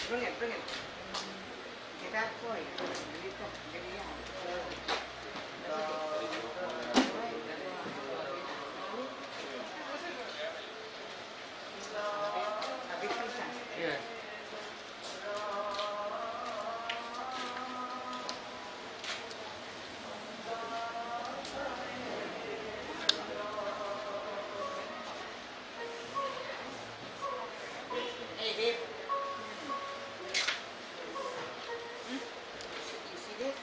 Brilliant, brilliant. Get that for you. Yeah. Hey, Dave. You see this?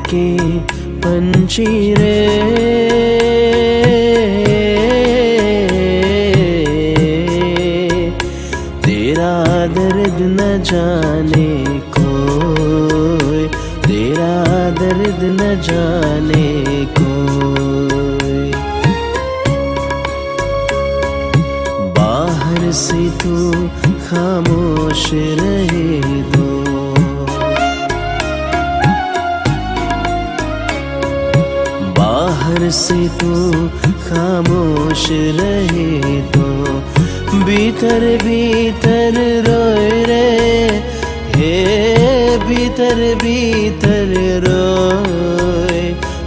के पंछी रे तेरा दर्द न जाने कोई, तेरा दर्द न जाने कोई। बाहर से तू खामोश रहे दो, बाहर से तू खामोश रहे तो भीतर भीतर रोए रे, हे भीतर भीतर रोए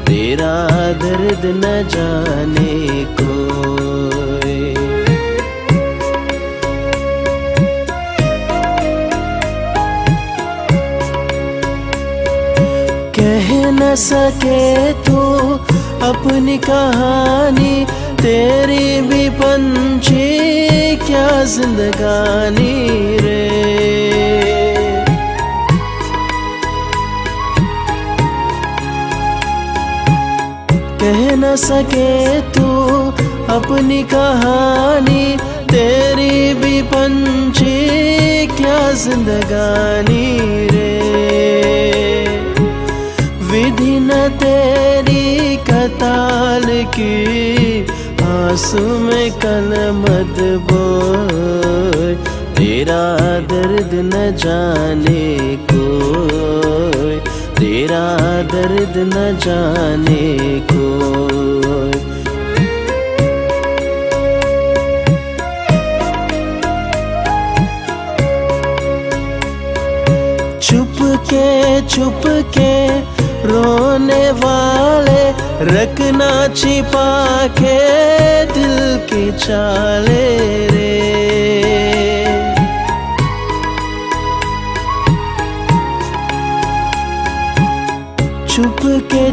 तेरा दर्द न जाने कोई। कह न सके तू अपनी कहानी, तेरी भी पंछी क्या जिंदगानी रे। कह न सके तू अपनी कहानी, तेरी भी पंछी क्या जिंदगानी रे। विधि न तेरी कताल की, आंसू में कलमत बोए तेरा दर्द न जाने कोई, तेरा दर्द न जाने कोई। छुप के रोने वाले रखना छिपा के दिल की चाले रे।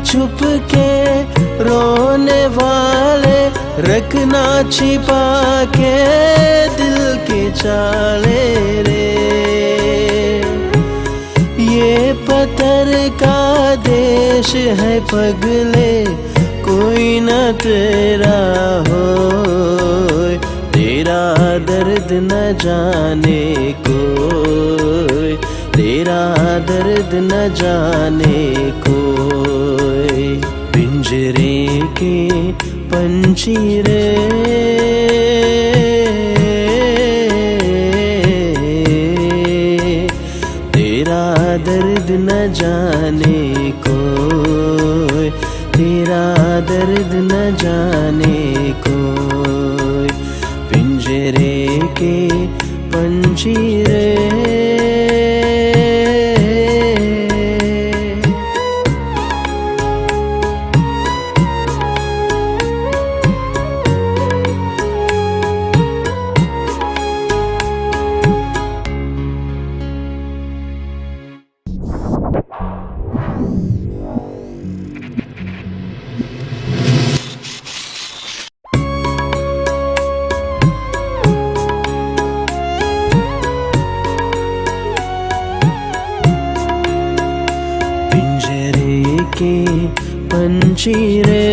छुप के रोने वाले रखना छिपा के दिल की चाले रे। ये पत्थर का देश है पगले, कोई न तेरा हो, तेरा तेरा दर्द न जाने कोई, तेरा दर्द न जाने कोई। पिंजरे के पंछी रे, तेरा दर्द न जाने कोई, तेरा दर्द न जाने कोई। पिंजरे के पंछी रे, के पंछी रे,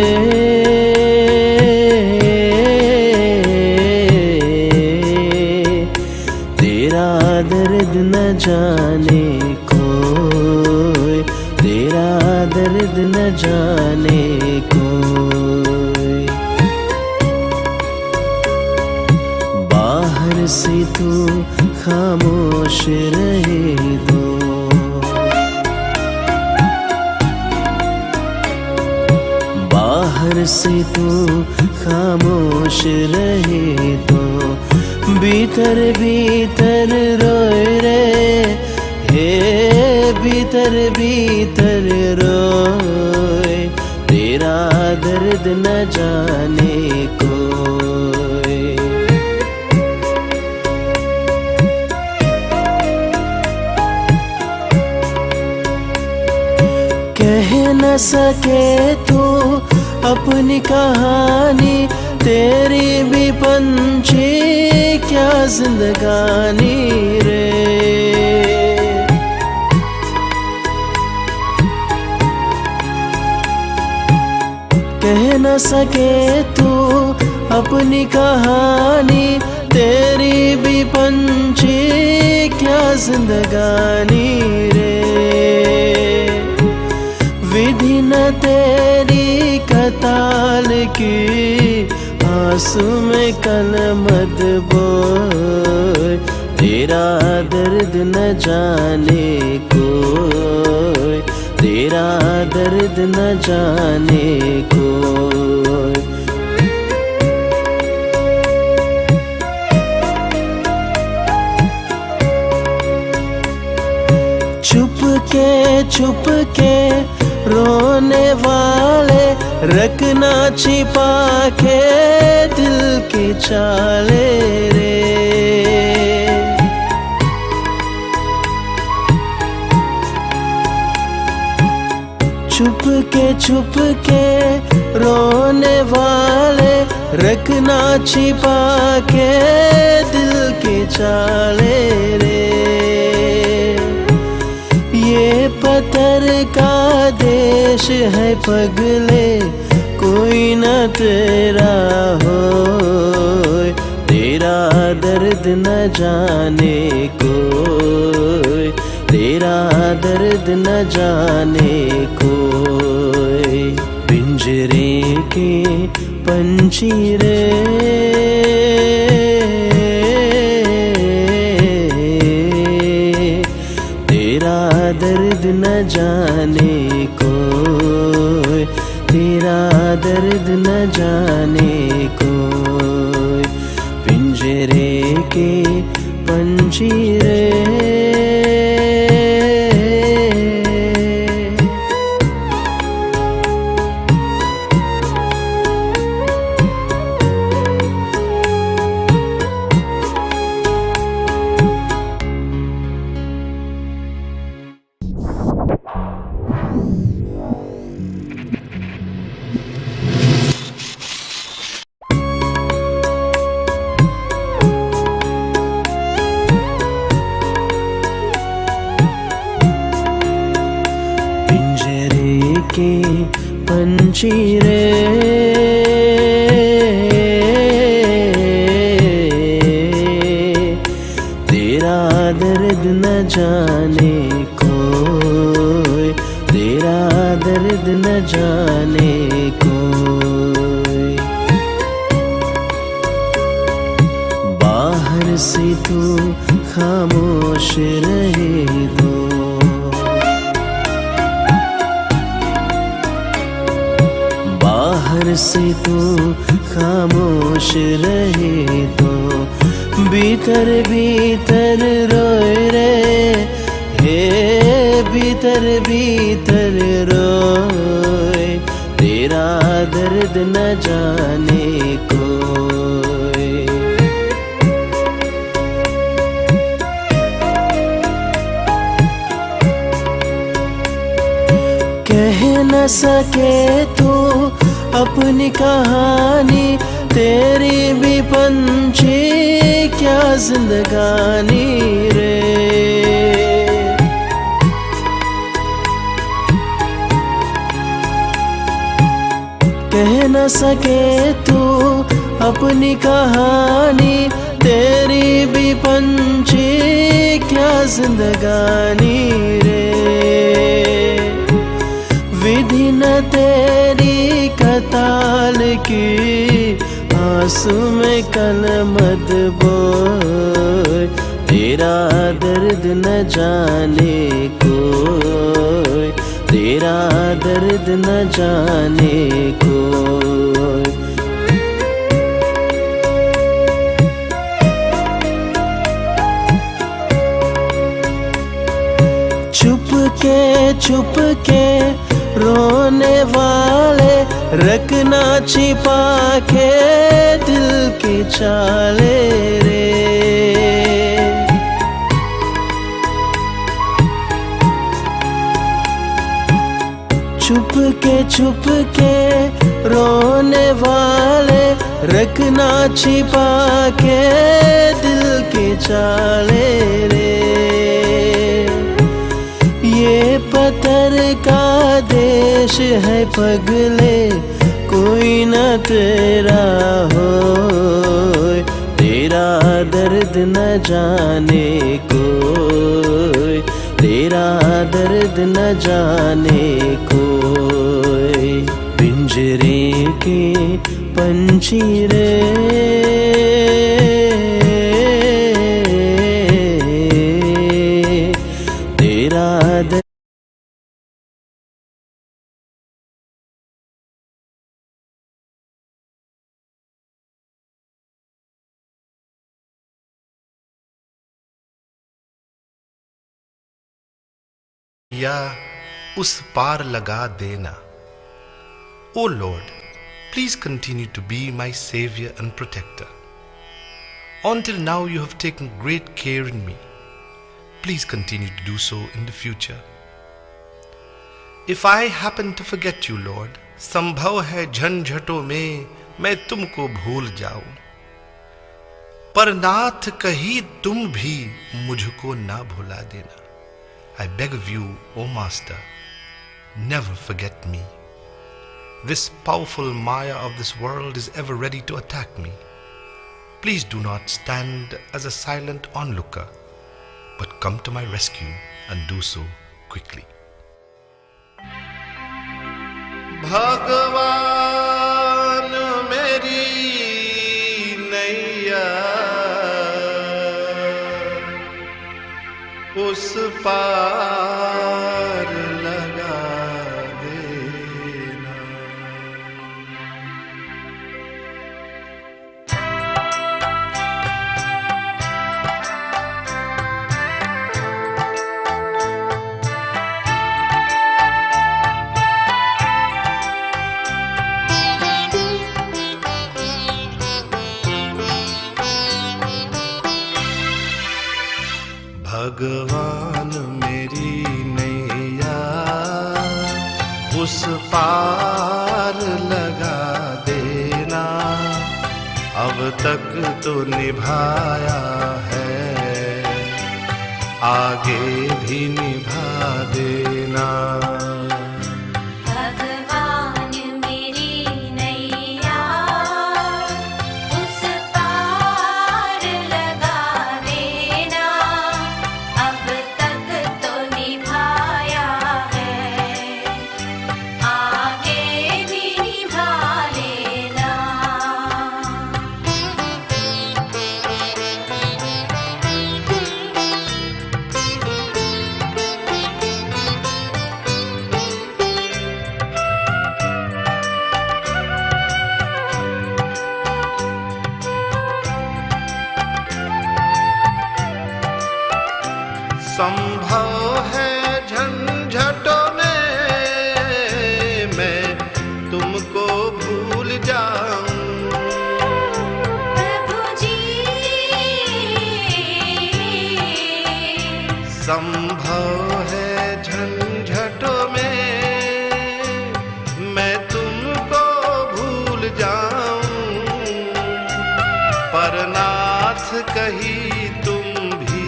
तेरा दर्द न जाने कोई, तेरा दर्द न जाने कोई। बाहर से तू खामोश रहे तो, बाहर से तू खामोश रहे तो, भीतर भीतर रोए रे, हे भीतर भीतर रोए। तेरा दर्द न जाने कोई। कह न सके तू अपनी कहानी, तेरी भी पंछी क्या जिंदगानी रे। कह न सके तू अपनी कहानी, तेरी भी पंछी क्या जिंदगानी रे। विधि न तेरी कताल की, आंसू में कलमत बोए। तेरा दर्द न जाने कोई, तेरा दर्द न जाने कोई। छुप के रोने वाले, रखना छिपा के दिल की चाले रे। छुप के रोने वाले, रखना छिपा के दिल की चाले रे। ये पत्थर का देश है पगले, कोई न तेरा हो। तेरा दर्द न जाने कोई, तेरा दर्द न जाने कोई। पिंजरे के पंछी रे, तेरा दर्द न जाने कोई, तेरा दर्द न जाने कोई। पिंजरे के पंछी रे, के पंछी रे, दर्द न जाने कोई, तेरा दर्द न जाने कोई। बाहर से तू खामोश रहे तो, बाहर से तू खामोश रहे तो, भीतर भीतर रोए रे, हे भीतर भीतर रोए, तेरा दर्द न जाने कोई। कह न सके तू अपनी कहानी, तेरी भी पंछी क्या जिंदगानी रे। कह न सके तू अपनी कहानी, तेरी भी पंछी क्या जिंदगानी रे। विधि न तेरी कताल की, आंसू में कलमत बोए, तेरा दर्द न जाने कोई, तेरा दर्द न जाने कोई। छुप के रोने वाले, रखना छिपा के दिल की चाले रे। छुप के रोने वाले, रखना छिपा के दिल की चाले रे। ये पत्थर का देश है पगले, कोई न तेरा हो, तेरा दर्द न जाने कोई, तेरा दर्द न जाने कोई। पिंजरे के पंछी रे, तेरा दर्द। या उस पार लगा देना। O Lord, please continue to be my Savior and Protector. Until now you have taken great care in me. Please continue to do so in the future. If I happen to forget you, Lord, संभव है झंझटों में मैं तुमको भूल जाऊं, पर नाथ कहीं तुम भी मुझको ना भुला देना। I beg of you, O Master, never forget me. This powerful Maya of this world is ever ready to attack me. Please do not stand as a silent onlooker, but come to my rescue and do so quickly. भगवान मेरी नैया उस पार लगा देना। भगवान मेरी नैया उस पार लगा देना, अब तक तो निभाया है, आगे भी निभा देना। संभव है झंझटों में मैं तुमको भूल जाऊं। प्रभु जी संभव है झंझटों में मैं तुमको भूल जाऊं, पर नाथ कही तुम भी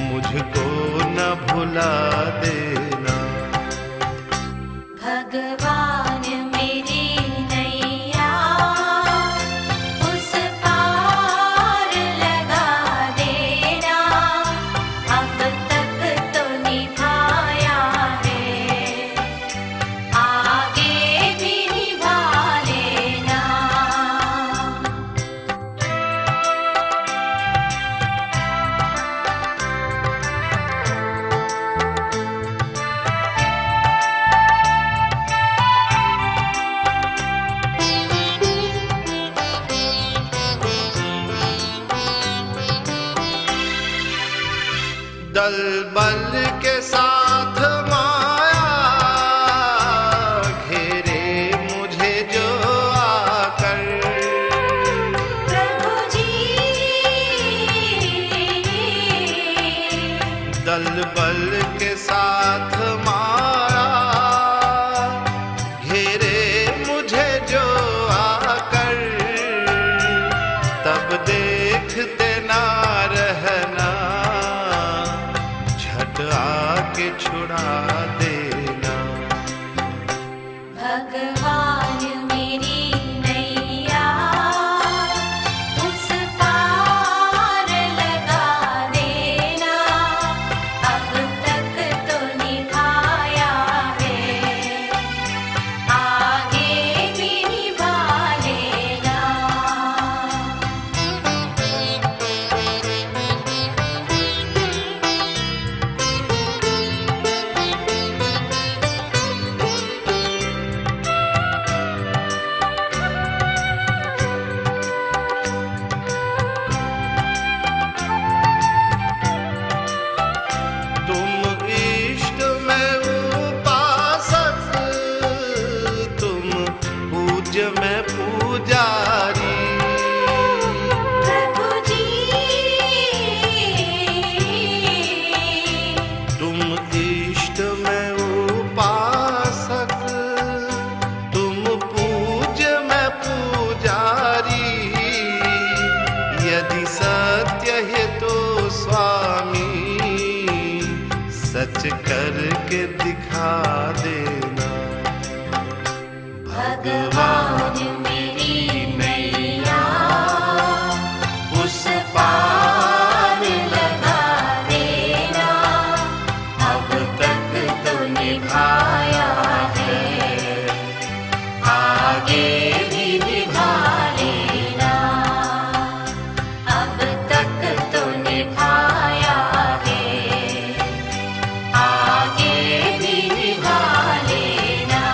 मुझको न भुला देना। भगवान मेरी नैया उस पार लगा देना, अब तक तो निभाया है, आगे भी निभा लेना। दल बल के साथ माया घेरे मुझे जो आकर। प्रभु जी दल बल के साथ माया घेरे मुझे जो आकर, तब देखते ना रहना, झट आके छुड़ा देना। भगवान मेरी नैया उस पार लगा देना, अब तक तो निभाया है, आगे भी निभा लेना। तुम इष्ट में उपासक, तुम पूज्य में पुजारी। प्रभु जी तुम इष्ट में उपासक, तुम पूज्य में पुजारी। यदि सत्य है तो स्वामी सच करके दिखा देना। भगवान मेरी नैया उस पार लगा देना, अब तक तो निभाया है, आगे भी निभा लेना। अब तक तो निभाया है, आगे भी निभा लेना।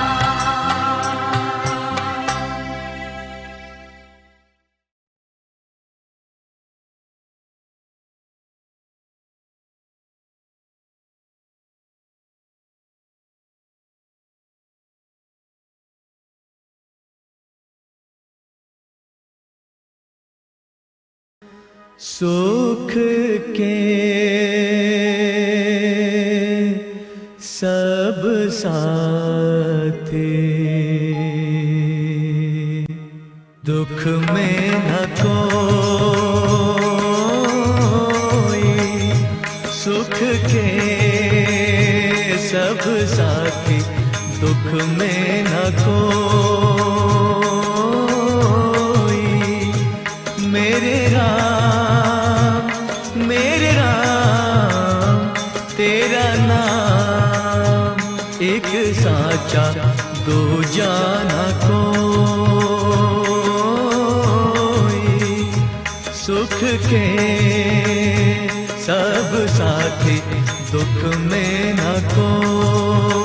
सुख के सब साथी, दुख में न कोई। सुख के सब साथी, दुख में न कोई। मेरे राम तेरा नाम एक साचा, दो जाना कोई। सुख के सब साथी, दुख में न कोई।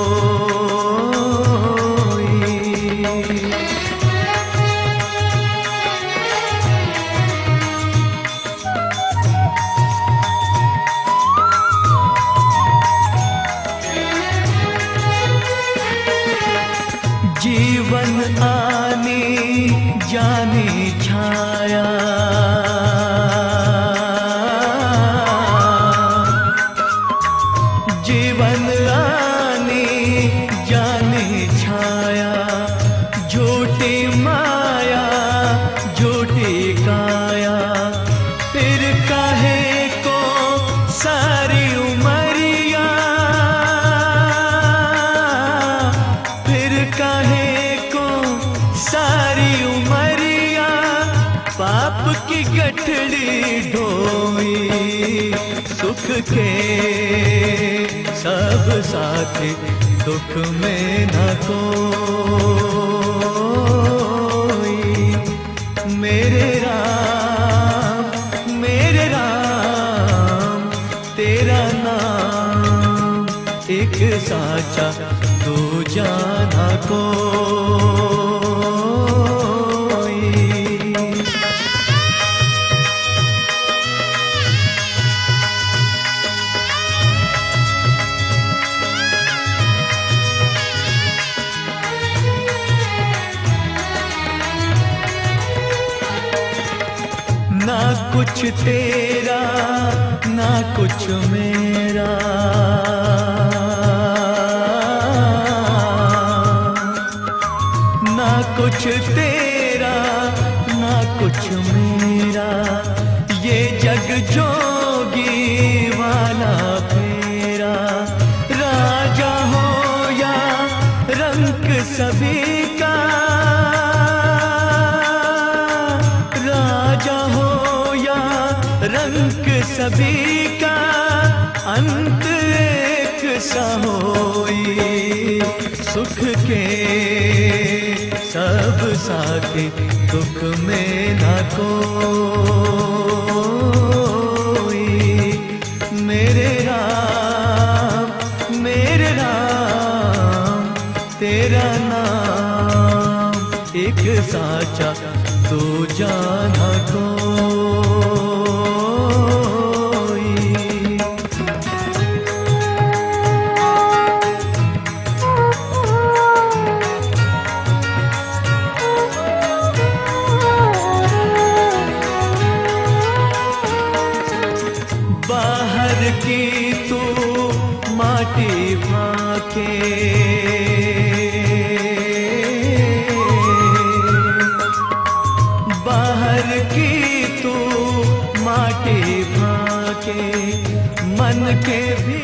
काहे को सारी उमरिया, फिर काहे को सारी उमरिया पाप की गठड़ी ढोई। सुख के सब साथी दुख में न कोई। मेरे राम तेरा नाम एक साचा दो जाना कोई। ना कुछ तेरा ना कुछ मेरा, ना कुछ तेरा ना कुछ मेरा, ये जग जोगी वाला फेरा। राजा हो या रंक सभी का, राजा हो रंग सभी का, अंत एक सा होई। सुख के सब साथी दुख में न कोई। मेरे राम तेरा नाम एक साचा दो जाना कोई। बाहर की तू माटी फाके, बाहर की तू माटी फाके, मन के भी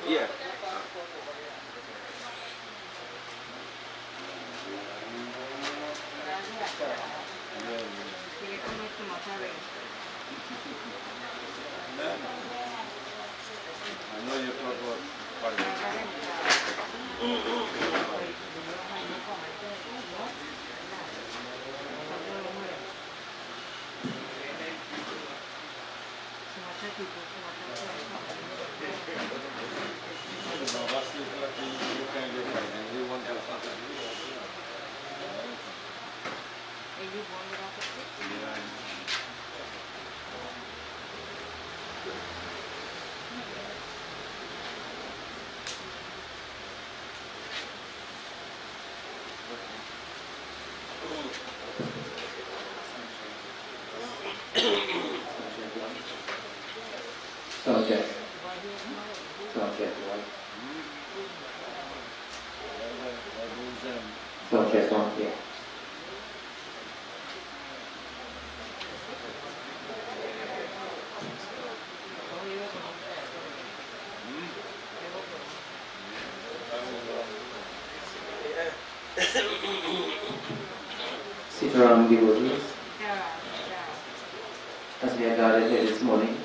Yeah. I know you talk about Subject. Subject one. Subject one, yeah. Sitaram devotees, as we are gathered here this morning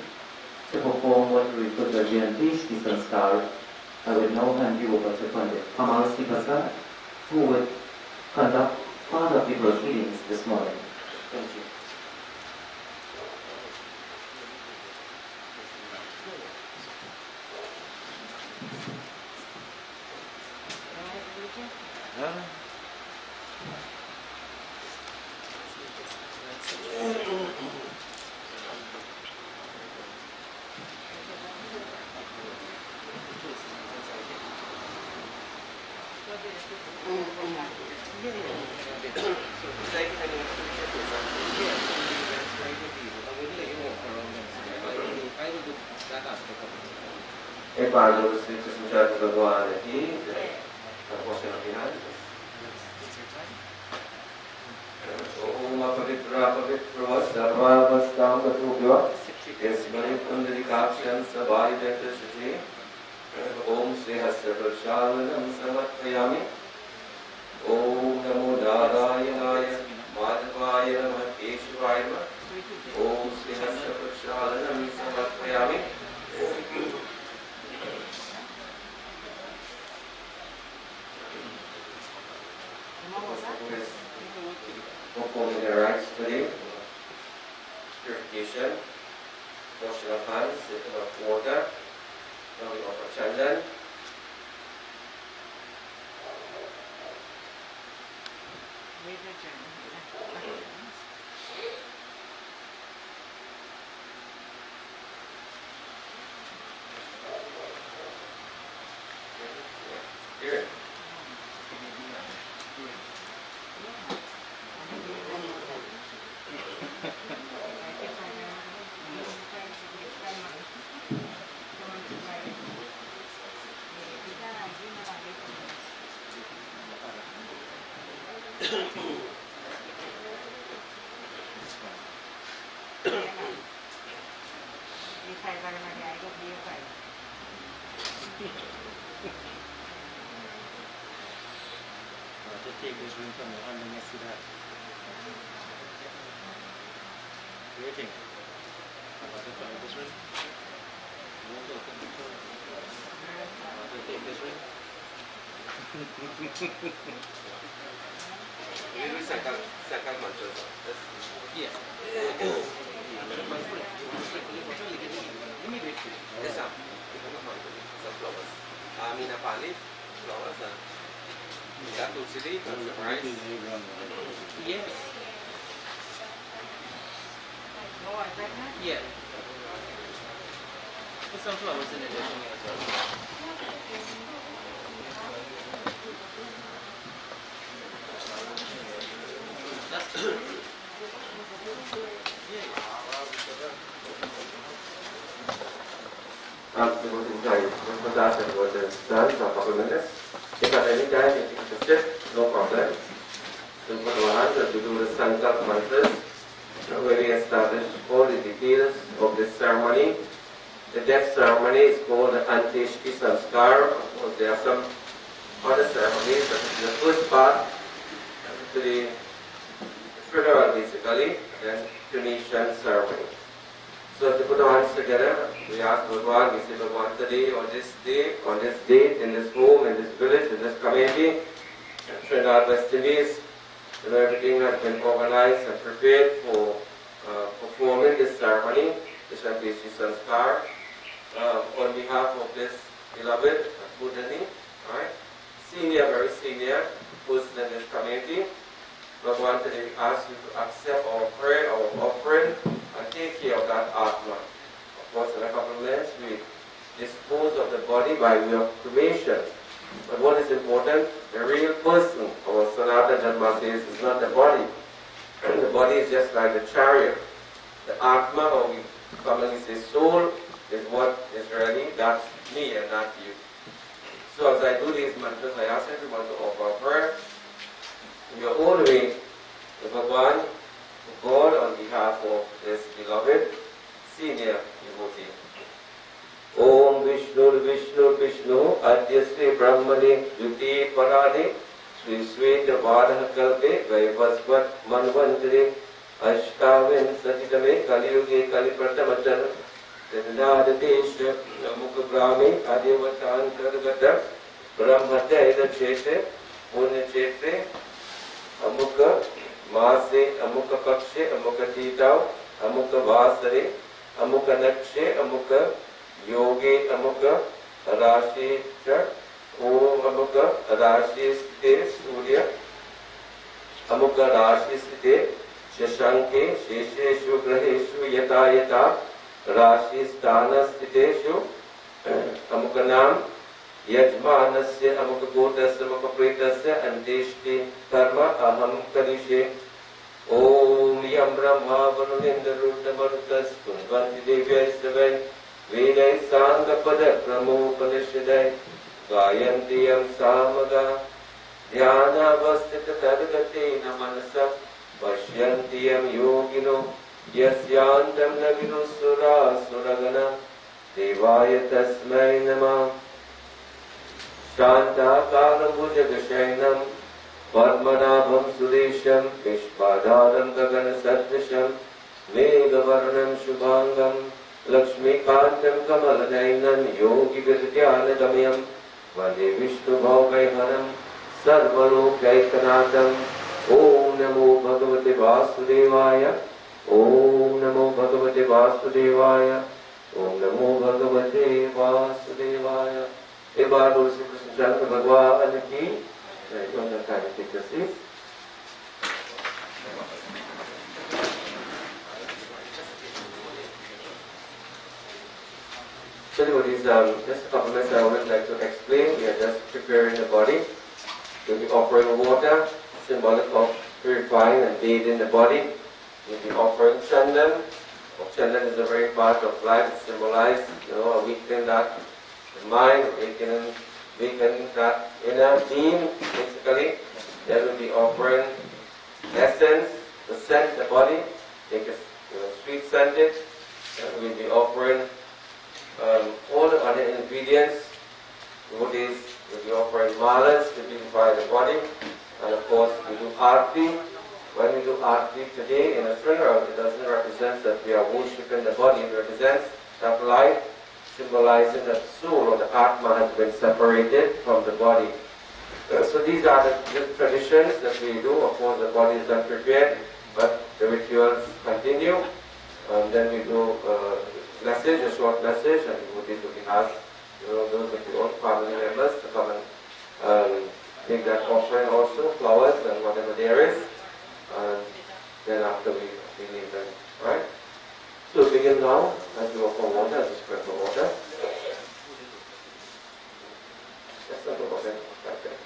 to perform what we refer to as the Antishti Sanskar, I would now hand you over to Pandit Amarasi Prasad, who would conduct part of the proceedings this morning. Thank you. एक बार जो श्री कृष्ण भगवान की ओम पवित्र पवित्र सर्वावस्थां गतोभ्यो यस्मै पुंडरीकाक्षं सवायुधृतशुचि ओम श्रीहस्य प्रक्षालनं समर्पयामि ओम नमो नारायणाय माधवाय नमः केशवाय नमः ओम श्रीहस्य प्रक्षालनं समर्पयामि performing their rites today, purification, washing of hands, sipping of water, rubbing of a chandan, here. Just take this ring from your hand and you see that. Waiting. About to try this ring. About to take this ring. You do second mantras. Yeah. Yes, sir. Some flowers. Amina Pali, flowers. That to city, right? Yes. Yeah. Put some flowers in it as well. comfortable in time. Just want to ask that what is done for a couple of minutes. If at any time you think it's just no problem. So for the one that we do the Sankalp mantras, where we establish all the details of this ceremony. The death ceremony is called the Anteshti Sanskar. Of course, there are some other ceremonies, but the first part to the funeral basically, then cremation ceremony. So to put our hands together, we ask Bhagwan, we say Bhagwan today, on this day, on this date, in this home, in this village, in this community, Trinidad West Indies, everything has been organized and prepared for performing this ceremony, the Anteshti Sanskar, on behalf of this beloved Boodhanie, right? Senior, very senior person in this community. Bhagwan, today we ask you to accept our prayer, our offering, and take care of that Atma. Of course, in a couple of minutes, we dispose of the body by way of cremation. But what is important, the real person, our Sanatana Dharma says, is not the body. The body is just like the chariot. The Atma, or we commonly say soul, is what is really, that's me and not you. So as I do these mantras, I ask everyone to offer a prayer in your own way to Bhagwan, to God, on behalf of this beloved senior devotee. Om Vishnu Vishnu Vishnu Adya Sri Brahmane Juti Parane Sri Sweta Vadaha Kalpe Vaivasvat Manvantare Ashtavin Satitame Kaliyuge Kalipratamajan Trinadadesh Mukha Brahmi Adivatan Kargata Brahmata Eda Chete Punya Chete Amukha Mase Amukha Pakshe Amukha Titao Amukha Vasare Amukha Nakshe Amukha Yogi Amukha Rashi Cha Om Amukha Rashi Sthite Surya Amukha Rashi Sthite Shashanke Shesheshu Graheshu Yata Yata Rashi Sthana Sthiteshu Amukha Nam Yajmanasya Amukha Gotasya Amukha Pretasya Anteshti Karma Aham Karishe Om Yam Brahma Varunendra Rudra Marutas Kunvanti Devya Savai Vedai Sangapada Pramopanishadai Gayantiyam Samaga Dhyana Vastita Tadagate Namanasa Vashyantiyam Yogino Yasyantam Navinu Sura Suragana Devaya Tasmai Nama Shanta Kalam Bhujagashainam Padmanabham Sudesham Vishpadharam Gagana Satvisham Meghavarnam Shubhangam Lakshmi Kantam Kamalanainam Yogi Vidyana Gamyam Vande Vishnu Bhavaiharam Sarvarokyaikanatam Om Namo Bhagavate Vasudevaya Om Namo Bhagavate Vasudevaya Om Namo Bhagavate Vasudevaya. एक बार बोल श्री कृष्ण चंद्र भगवान की take the seat. So devotees, just a couple of minutes I would like to explain. We are just preparing the body. We'll be offering water, symbolic of purifying and bathing the body. We'll be offering chandan. Chandan is a very part of life. It symbolizes, awakening that mind, awakening that inner being, basically. Then we'll be offering essence to scent the body, make it sweet scented. And we'll be offering all the other ingredients. Devotees will be offering malas to purify the body. And of course, we do arti. When we do arti today in a funeral, it doesn't represent that we are worshipping the body. It represents that life, symbolizing that soul or the atma has been separated from the body. So these are the traditions that we do. Of course, the body is not prepared, but the rituals continue. Then we do message, a short message, and devotees will be asked, those of the old family members to come and take that offering also, flowers and whatever there is. And then after we leave them, right? So begin now, as you offer water, as you spread the water. That's not the water, right there.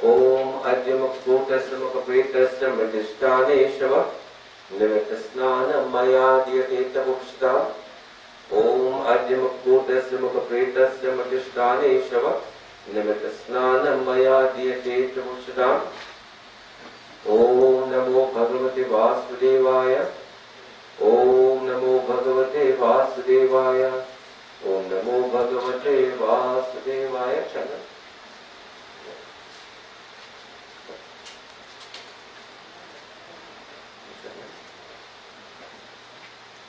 Om Adyamak Bhutasya Pretasya Madhisthane Shava Nimitasnana Maya Diyateta Bhukshta Om अद्य मुक्तस्य मुखप्रेतस्य मतिष्ठाने शव निमित्त स्नानं मया दीयते प्रमुक्षताम्। ओम नमो भगवते वासुदेवाय। ओम नमो भगवते वासुदेवाय। ओम नमो भगवते वासुदेवाय। चलो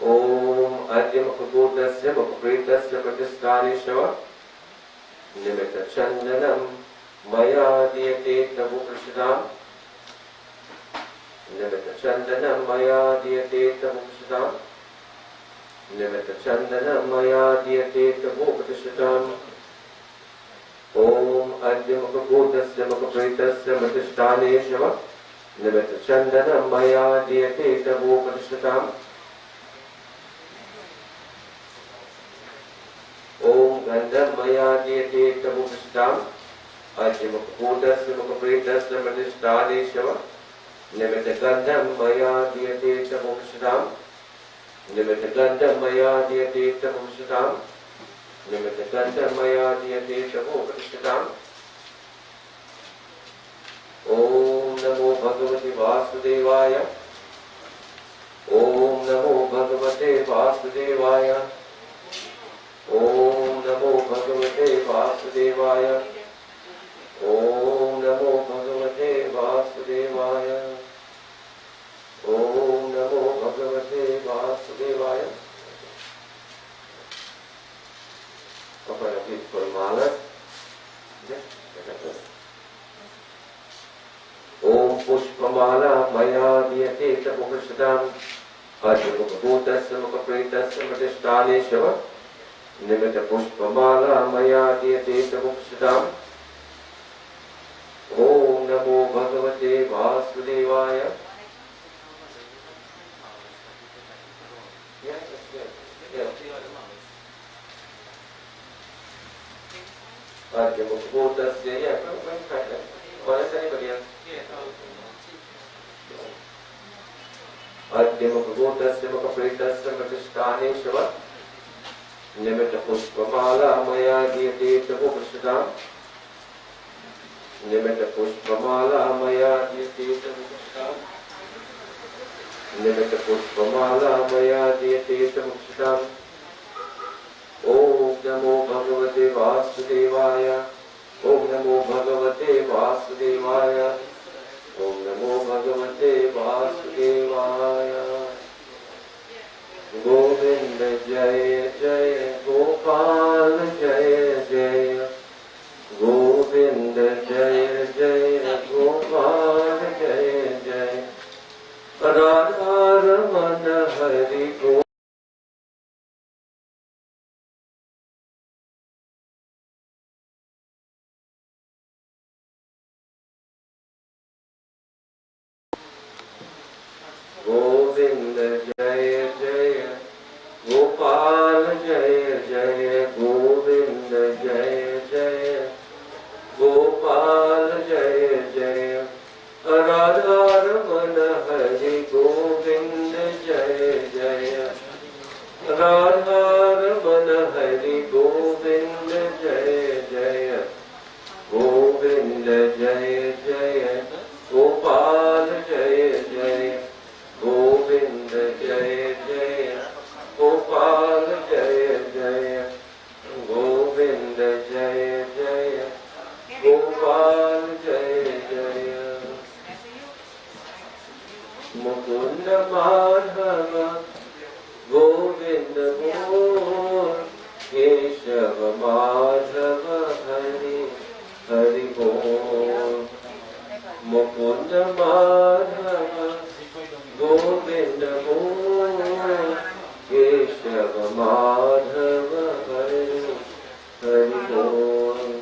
ओम अद्य मुखभूतस्य मुखप्रेतस्य प्रतिष्ठाने शव निमित्त चंदनं मया दीयते तव प्रसादाम्। निमित्त चंदनं मया दीयते तव प्रसादाम्। निमित्त चंदनं मया दीयते तव प्रसादाम्। ओम अद्य मुखभूतस्य मुखप्रेतस्य प्रतिष्ठाने शव निमित्त चंदनं मया दीयते तव प्रसादाम्। ओम गंधं मया दीयते तव प्रसादाम्। अद्य मुखभूतस्य मुखप्रेतस्य प्रतिष्ठाने शव निमित्त गंधं मया दीयते तव प्रसादाम्। निमित्त गंधं मया दीयते तव प्रसादाम्। निमित्त गंधं मया दीयते तव प्रसादाम्। ओम नमो भगवते वासुदेवाय। ओम नमो भगवते वासुदेवाय। ओम नमो भगवते वासुदेवाय। ओम नमो भगवते वासुदेवाय। ओम नमो भगवते वासुदेवाय। ओम पुष्पमाला मया दीयते तव प्रसादाम्। अद्य मुखभूतस्य मुखप्रेतस्य प्रतिष्ठाने शव निमित्त पुष्पमाला मया दीयते तव प्रसादाम्। ओम नमो भगवते वासुदेवाय। अद्य मुखभूतस्य अद्य मुखभूतस्य मुखप्रेतस्य प्रतिष्ठाने शव निमित्त पुष्पमाला मया दीयते तव प्रसादाम्। निमित्त पुष्पमाला मया दीयते तव प्रसादाम्। निमित्त पुष्पमाला मया दीयते तव प्रसादाम्। ओम नमो भगवते वासुदेवाय। ओम नमो भगवते वासुदेवाय। ओम नमो भगवते वासुदेवाय। गोविंद जय जय गोपाल जय जय। गोविंद जय जय गोपाल जय जय। राधा रमण हरि गो गोविंद जय जय गोपाल जय जय। गोविंद जय जय गोपाल जय जय। राधा रमण हरि गोविंद जय जय। राधा रमण हरि गोविंद जय जय। गोविंद जय जय गोपाल जय जय। गोविंद जय जय गोपाल जय जय। गोविंद जय जय गोपाल जय जय। मुकुंद माधव गोविंद बोल। केशव माधव हरि हरि बोल। मुकुंद माधव गोविंद बोल। केशव माधव हरि हरि बोल।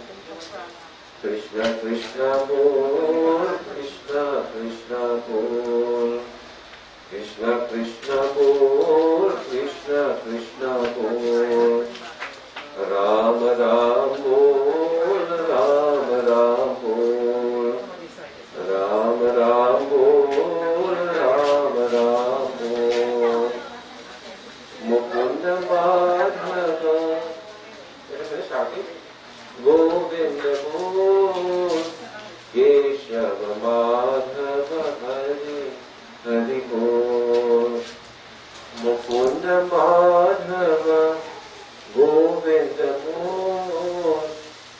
कृष्ण कृष्ण बोल। कृष्ण कृष्ण बोल। कृष्ण कृष्ण बोल। कृष्ण कृष्ण बोल। राम राम गोविंद मोर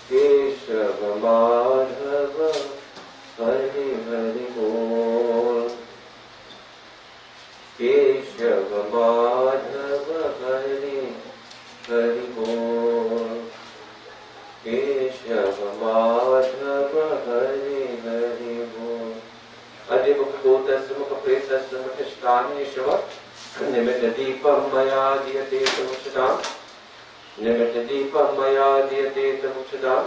केशव माधव हरि हरि बोल केशव माधव हरि हरि बोल केशव माधव हरि हरि बोल अदि मुखगोतस्य मुखप्रेतस्य मुखष्टानीश्व निमित्त दीपं मया दीयते तमुषदां निमित्त दीपं मया दीयते तमुषदां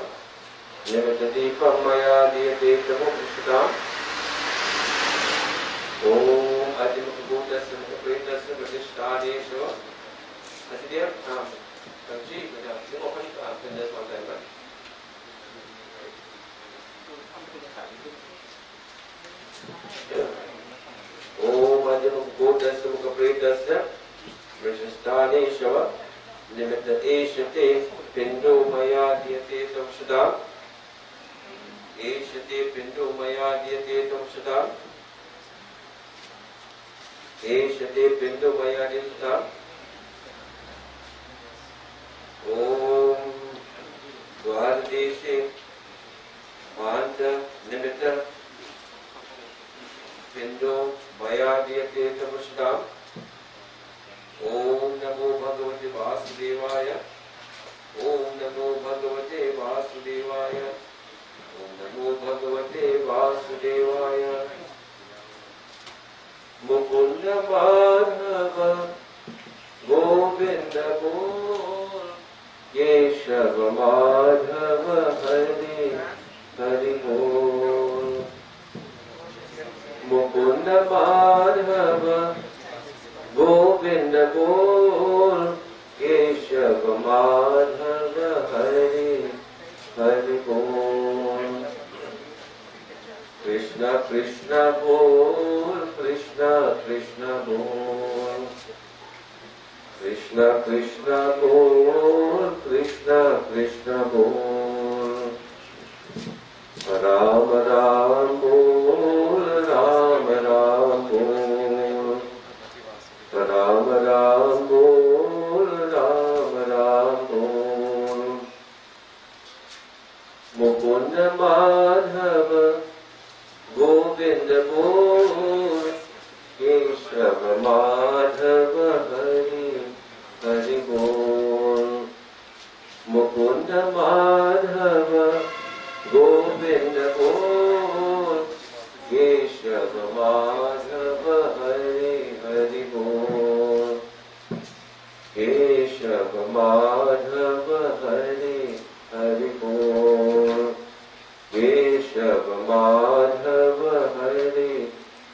निमित्त दीपं मया दीयते तमुषदां ओम अदि मुखगोतस्य मुखप्रेतस्य मुखष्टानीश्व Dear, Gee, you open this one time, right? Om Adhyamu Bodhasya Mukhapretasya Vrishasthaneshava Nimitta Eshate Pindo Maya Dhyate Tamshadam Eshate Pindo Maya Dhyate Tamshadam Eshate Pindo Maya Dhyate Tamshadam ओम द्वारदेशे मांत निमित्त पिंडो मया दीयते तमुषदां ओम नमो भगवते वासुदेवाय ओम नमो भगवते वासुदेवाय ओम नमो भगवते वासुदेवाय मुकुंद माधव गोविंद बोल केशव माधव हरि हरि बोल मुकुंद माधव गोविंद बोल केशव माधव हरि हरि बोल कृष्ण कृष्ण बोल कृष्ण कृष्ण बोल Krishna Krishna bol Krishna Krishna bol Ram Ram bol Ram Ram bol Ram Ram bol Ram Ram bol Mukund Madhava Govinda bol Keshava Madhava Hari Hari Bol Mukund Madhava Govinda Bol Keshava Madhava Hari Hari Bol Keshava Madhava Hari Hari Bol Keshava Madhava Hari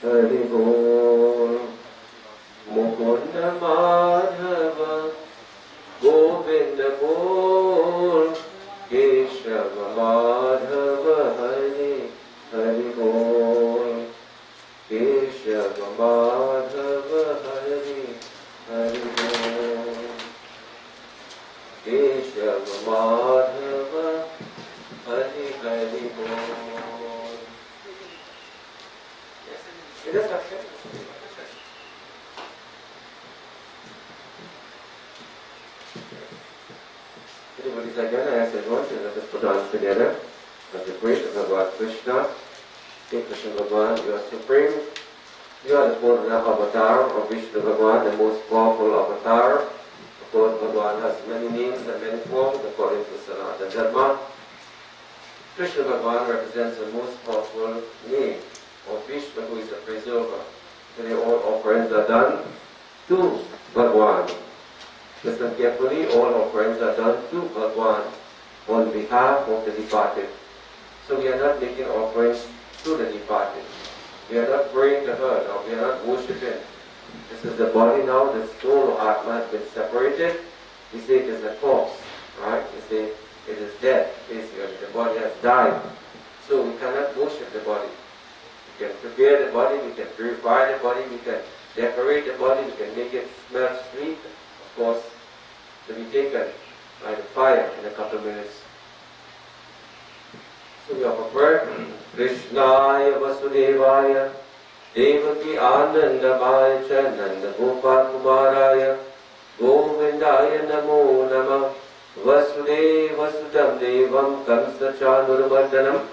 Hari Bol Mukund Madhava Govinda Bol Keshava Madhava Hari Hari Bol Keshava Madhava Hari Hari Bol Keshava Madhava Hari Hari Bol. It is not fair. Everybody say again, I ask everyone to let us put our hands together as we pray to Lord Krishna. Hey Krishna Bhagavan, you are supreme. You are the Boodram avatar of Vishnu Bhagavan, the most powerful avatar. Of course, Bhagavan has many names and many forms according to Sanatana Dharma. Krishna Bhagavan represents the most powerful name of Vishnu, who is a preserver. Today all offerings are done to Bhagavan. Listen carefully, all offerings are done to Bhagavan on behalf of the departed. So we are not making offerings to the departed. We are not praying to her, now we are not worshipping. This is the body now, the soul or Atma has been separated. We say it is a corpse, right? We say it is dead, basically, the body has died. So we cannot worship the body. We can prepare the body, we can purify the body, we can decorate the body, we can make it smell sweet. Of course, to be taken by the fire in a couple of minutes. So we offer prayer. Krishnaya Vasudevaya Devaki Anandamaya Cha Nanda Gopal Kumaraya Govindaya Namo Namah Vasudevasutam Devam Kamsachanurvardhanam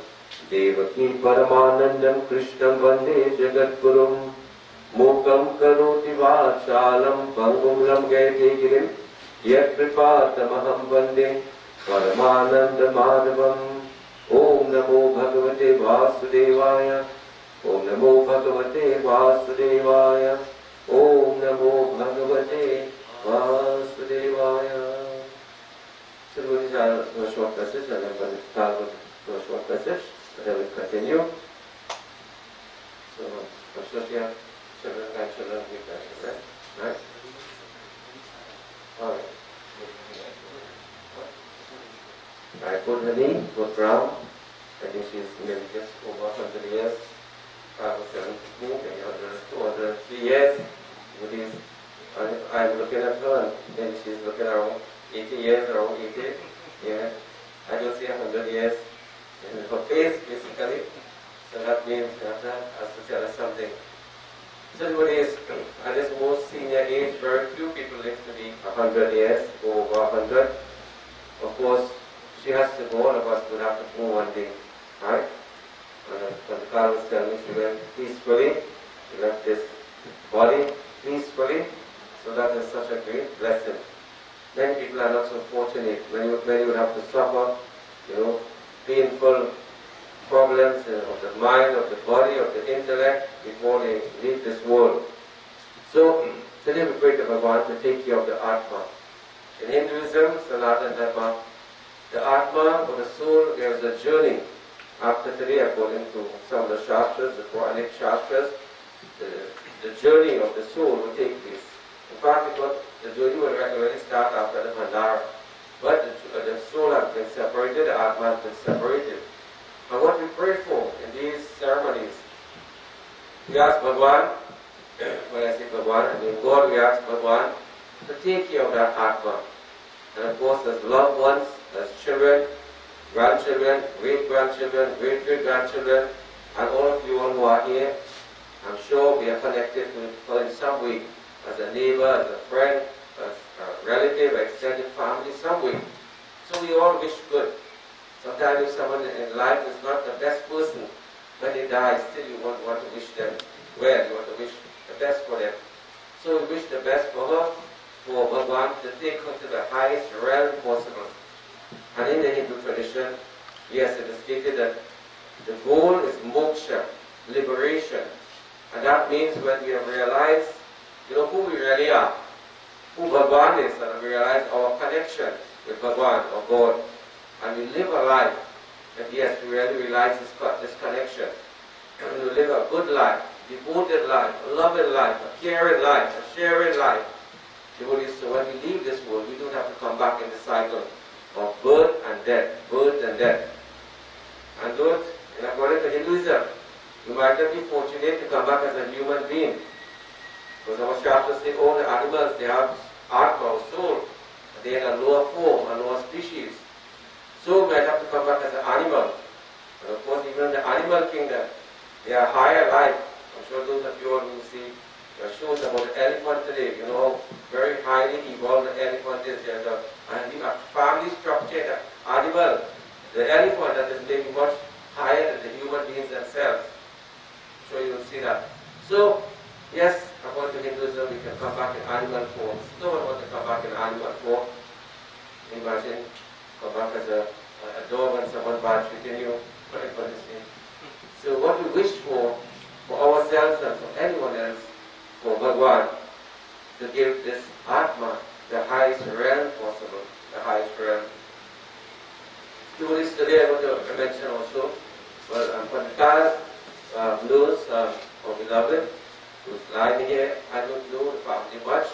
Devaki Paramanandam Krishnam Vande Jagadgurum Mukam Karoti Vachalam Pangum Lamgayate Girim Yat Kripatamaham Vande Paramananda Madhavam Om Namo Bhagavate Vasudevaya Om Namo Bhagavate Vasudevaya Om Namo Bhagavate Vasudevaya. So we shall do a short passage and then we'll start with a short passage and then we'll continue. So, first here, children, grandchildren, we can, right? Alright. Right, Boodhanie, Boodram, I think she's maybe just over 100 years. I was 72, maybe 203 years. I'm looking at her and maybe she's looking around 80 years, around 80. Yeah. I don't see 100 years in her face, basically. So that means that has to tell us something. So everybody is at this most senior age, very few people live to be 100 years, over 100. Of course, she has to go, all of us will have to go one day, right? And when the car was telling me, she went peacefully, she left this body peacefully, so that is such a great blessing. Many people are not so fortunate. Many would have to suffer, painful problems of the mind, of the body, of the intellect before they leave this world. So, today we pray to Bhagavan to take care of the Atma. In Hinduism, Sanatana Dharma, the Atma or the soul, there is a journey. After today, according to some of the Shastras, the Puranic Shastras, the journey of the soul will take place. In fact, the journey will regularly start after the Bhandara. But the soul has been separated, the Atma has been separated. And what we pray for in these ceremonies, we ask Bhagavan, when I say Bhagavan, I mean God, we ask Bhagavan to take care of that Atma. And of course, as loved ones, as children, grandchildren, great-grandchildren, great-great-grandchildren, and all of you all who are here, I'm sure we are connected to her in some way, as a neighbor, as a friend, as a relative, extended family, some way. So we all wish good. Sometimes if someone in life is not the best person, when they die, still you want to wish them well, you want to wish the best for them. So we wish the best for her, for Bhagavan to take her to the highest realm possible. And in the Hindu tradition, yes, it is stated that the goal is moksha, liberation. And that means when we have realized, who we really are, who Bhagavan is, and we realize our connection with Bhagavan or God, and we live a life that yes, we really realize this connection, and we live a good life, devoted life, a loving life, a caring life, a sharing life. So when we leave this world, we don't have to come back in the cycle of birth and death, birth and death. And those, in according to Hinduism, you might not be fortunate to come back as a human being. Because our Shastras say all the animals, they have Atma or soul. They are a lower form, a lower species. So we might have to come back as an animal. And of course, even in the animal kingdom, they are higher life. I'm sure those of you all who see shows about the elephant today, very highly evolved the elephant is. There's a family structure, the animal, the elephant that is maybe much higher than the human beings themselves. So you will see that. So, yes, according to Hinduism, we can come back in animal form. No one wants to come back in animal form. Imagine, come back as a dog and someone bad treating you. So what we wish for ourselves and for anyone else, for Bhagavan, to give this Atma the highest realm possible, the highest realm. Today I want to mention also, Pandita knows our beloved who's lying here. I don't know the family much,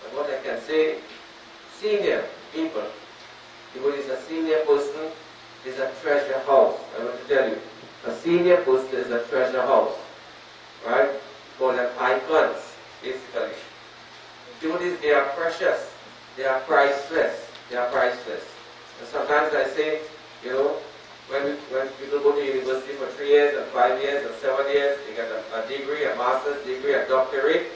but what I can say, senior people, who is a senior person, is a treasure house. I want to tell you, a senior person is a treasure house, right? For them icons, basically. Devotees, they are precious, they are priceless, they are priceless. And sometimes I say, when people go to university for 3 years and 5 years and 7 years, they get a degree, a master's degree, a doctorate,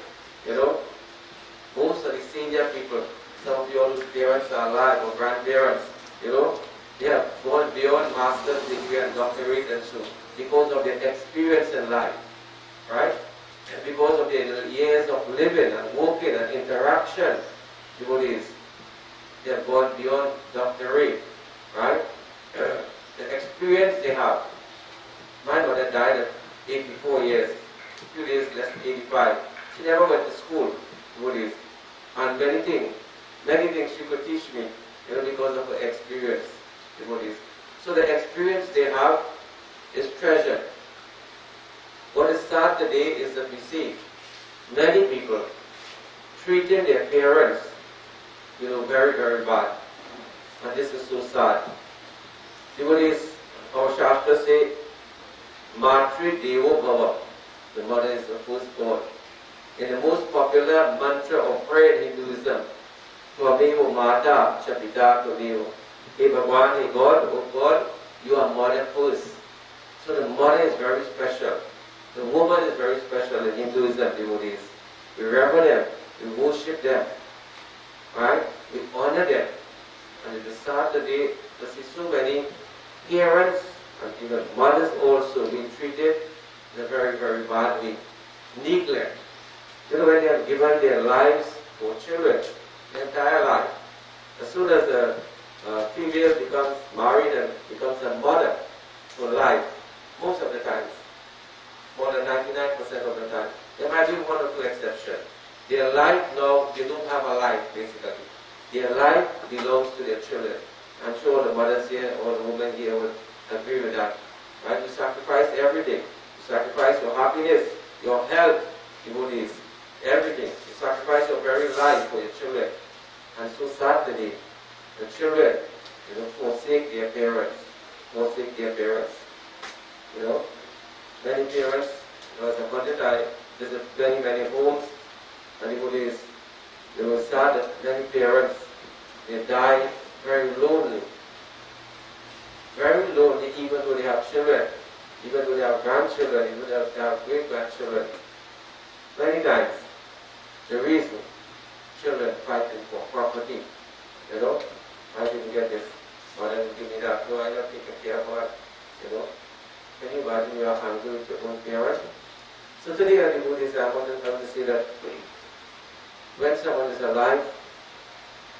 most of the senior people, some of your parents are alive or grandparents, you know, they have gone beyond master's degree and doctorate and so because of their experience in life, right? And because of their years of living and working and interaction, devotees, they have gone beyond doctorate, right? The experience they have. My mother died at 84 years, a few days less than 85. She never went to school, devotees. And many things she could teach me, you know, because of her experience, devotees. So the experience they have is treasured. What is sad today is that we see many people treating their parents, you know, very, very bad. And this is so sad. Devotees, our Shastra say, Matri Devo Bhava. The mother is the firstborn. In the most popular mantra of prayer in Hinduism, Tvamevo Mata Chapita Tvamevo. Hey Bhagwan, hey God, oh God, you are mother first. So the mother is very special. The woman is very special in Hinduism, devotees. We reverence them, we worship them, right? We honor them. And it is sad today to see so many parents and even mothers also being treated in a very, very bad way. Neglect. You know, when they have given their lives for children, their entire life, as soon as a female becomes married and becomes a mother for life, most of the times, more than 99% of the time, there might be one or two exceptions. Their life now, they don't have a life basically. Their life belongs to their children. I'm sure the mothers here or the women here would agree with that. Right? You sacrifice everything. You sacrifice your happiness, your health, devotees, everything. You sacrifice your very life for your children. And so sadly, the children, you know, forsake their parents. Forsake their parents. You know, many parents, you know, as a content, I visit many, many homes, and devotees, they were sad that many parents, they die very lonely. Very lonely, even though they have children, even though they have grandchildren, even though they have great-grandchildren. Many times, the reason children fighting for property, you know, I didn't get this, mother didn't give me that, no, I don't take care of her, you know. Can you imagine you are angry with your own parent? So today I do this, I want to say that when someone is alive,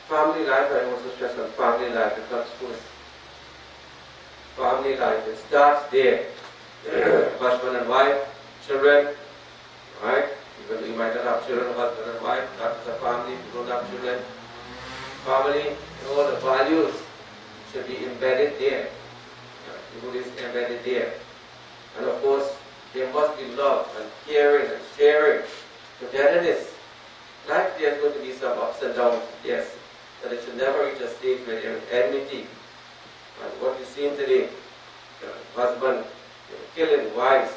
family life, I also stress on family life, it comes first. Family life, it starts there. Husband and wife, children, right? Even though you might not have children, husband and wife, that is a family, if you don't have children. Family, all the values should be embedded there. It is embedded there. And of course, there must be love and caring and sharing, togetherness. Life, there's going to be some ups and downs, yes, but it should never reach a stage where there is enmity. And what we've seen today, husband killing wives,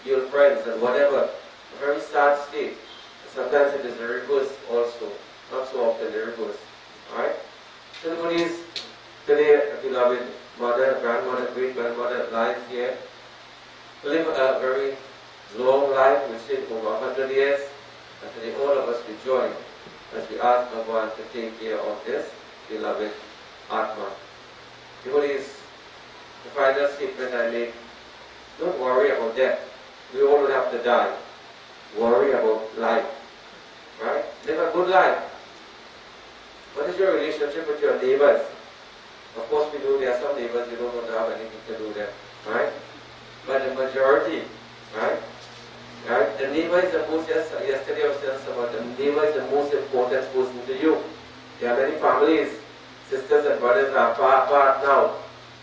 girlfriends, and whatever, a very sad state. Sometimes it is the reverse also, not so often the reverse. Alright? So everybody is today, a beloved mother, grandmother, great-grandmother lies here, live a very long life, we say over 100 years, and today all of us rejoin as we ask Bhagavan to take care of this beloved Atma. Devotees, the final statement I made, don't worry about death. We all will have to die. Worry about life. Right? Live a good life. What is your relationship with your neighbors? Of course we do, there are some neighbors you don't want to have anything to do with them. Right? But the majority, right? Right? The neighbor is the most, yesterday I was telling someone, the neighbor is the most important person to you. There are many families, sisters and brothers are far apart now.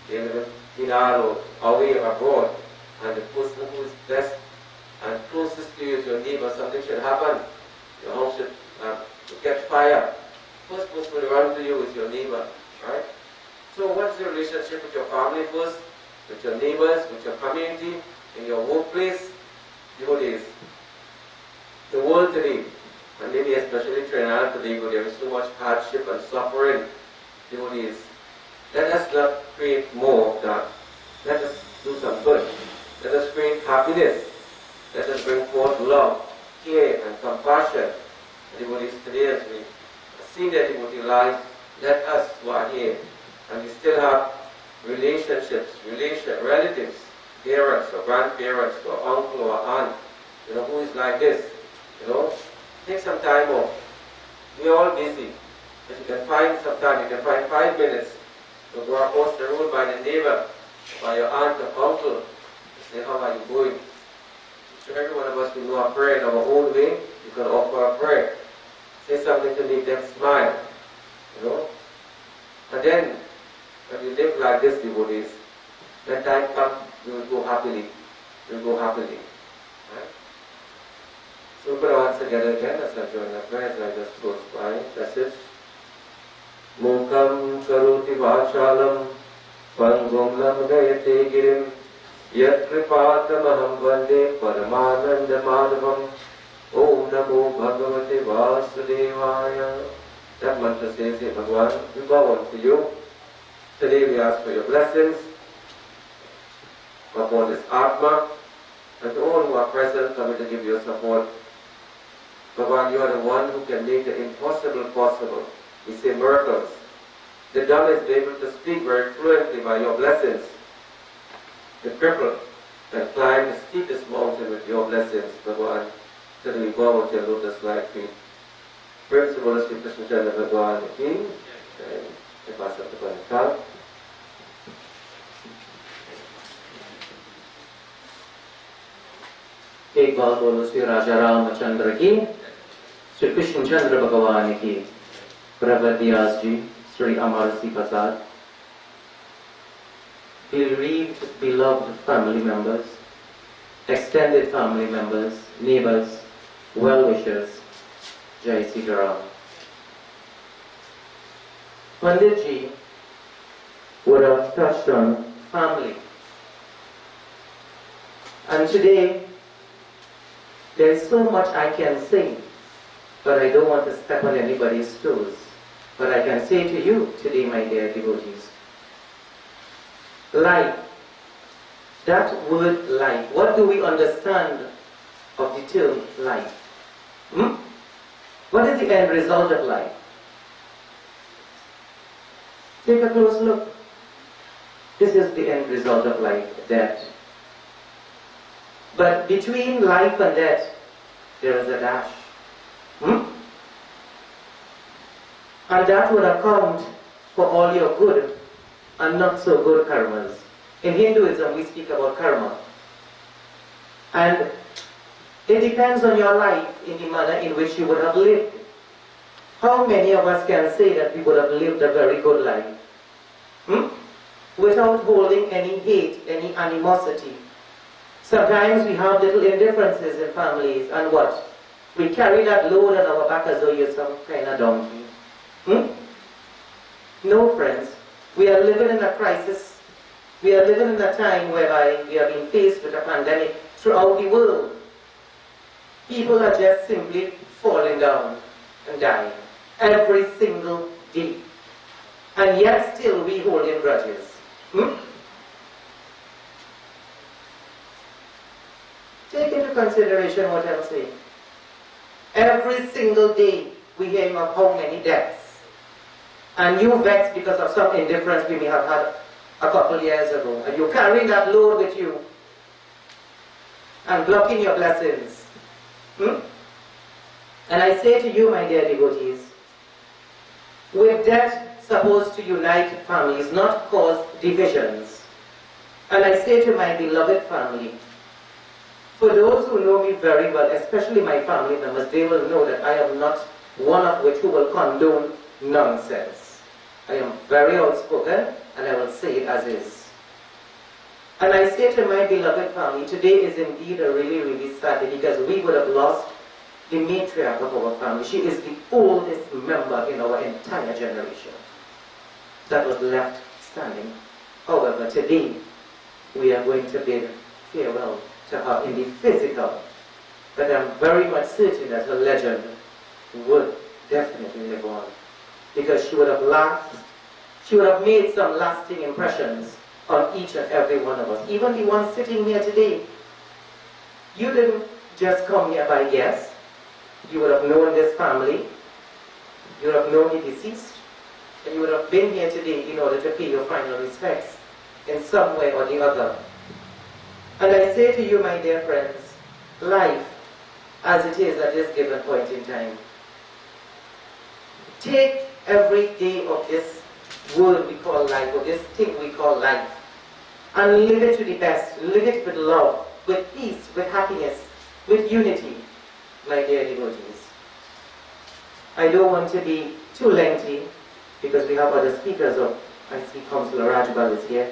They live in Pinaro, away or abroad. And the person who is best and closest to you is your neighbor. Something should happen. Your house should catch fire. First person will run to you is your neighbor. Right? So what's your relationship with your family first? With your neighbors, with your community, in your workplace? Devotees. The world today, and maybe especially Trinidad today, where there is so much hardship and suffering, devotees, let us not create more of that. Let us do some good. Let us create happiness. Let us bring forth love, care, and compassion. Devotees, today as we seen their devotee life, let us who are here, and we still have relationships, relatives, parents or grandparents or uncle or aunt, who is like this, take some time off. We're all busy. If you can find some time, you can find 5 minutes to go across the road by the neighbor, by your aunt or uncle, to say, how are you going? So every one of us will know a prayer in our own way. You can offer a prayer. Say something to make them smile. And then, when you live like this, devotees, when time comes, you will go happily. You will go happily. Right? So we put our hands together again as I join the prayers. I just close by. That's it. Mukam karoti vachalam pangum lamgayate girim yat kripatamaham vande paramananda madhavam Om Namo Bhagavate Vasudevaya. That mantra says, hey Bhagwan, we bow on to you. Today we ask for your blessings upon this Atma, and to all who are present, coming to give your support. Bhagwan, you are the one who can make the impossible possible. We say miracles. The dumb is able to speak very fluently by your blessings. The crippled can climb the steepest mountain with your blessings, Bhagwan. Today we bow at your lotus-like feet. Principal Sri Krishna Chandra Bhagwan ki, and the Pastor of the Panikal. एक बार बोलो श्री राजा रामचंद्र की, श्री कृष्ण चंद्र भगवान की, प्रभुव्यास जी, श्री अमरसी प्रसाद, bereaved, beloved family members, extended family members, neighbors, well-wishers, Jai Sitaram. Pandit ji would have touched on family. And today, there is so much I can say, but I don't want to step on anybody's toes. But I can say to you today, my dear devotees, life, that word life, what do we understand of the term life? What is the end result of life? Take a close look. This is the end result of life, death. But between life and death, there is a dash. And that would account for all your good and not so good karmas. In Hinduism, we speak about karma. And it depends on your life in the manner in which you would have lived. How many of us can say that we would have lived a very good life? Without holding any hate, any animosity. Sometimes we have little indifferences in families, and what? We carry that load on our back as though you're some kind of donkey. No, friends. We are living in a crisis. We are living in a time whereby we are being faced with a pandemic throughout the world. People are just simply falling down and dying every single day. And yet still we hold in grudges. Take into consideration what I'm saying. Every single day we hear of how many deaths. And you vexed because of some indifference we may have had a couple years ago. And you're carrying that load with you and blocking your blessings. And I say to you, my dear devotees, with death supposed to unite families, not cause divisions. And I say to my beloved family, for those who know me very well, especially my family members, they will know that I am not one of which who will condone nonsense. I am very outspoken, and I will say it as is. And I say to my beloved family, today is indeed a really, really sad day, because we would have lost the matriarch of our family. She is the oldest member in our entire generation that was left standing. However, today we are going to bid farewell to her in the physical. But I'm very much certain that her legend would definitely live on, because she would have made some lasting impressions on each and every one of us. Even the ones sitting here today. You didn't just come here by guess. You would have known this family. You would have known he deceased, and you would have been here today in order to pay your final respects in some way or the other. And I say to you, my dear friends, life as it is at this given point in time, take every day of this world we call life, or this thing we call life, and live it to the best. Live it with love, with peace, with happiness, with unity, my dear devotees. I don't want to be too lengthy, because we have other speakers of, I see Councillor Rajbal is here.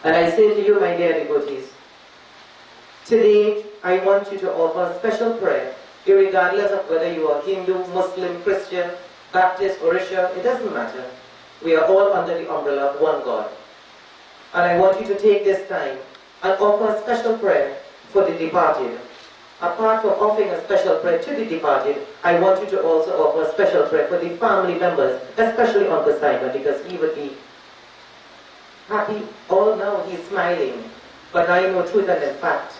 And I say to you, my dear devotees, today I want you to offer a special prayer, irregardless of whether you are Hindu, Muslim, Christian, Baptist, Orisha, it doesn't matter. We are all under the umbrella of one God. And I want you to take this time and offer a special prayer for the departed. Apart from offering a special prayer to the departed, I want you to also offer a special prayer for the family members, especially Uncle Simon, because he would be happy. All now he's smiling, but I know truth and in fact,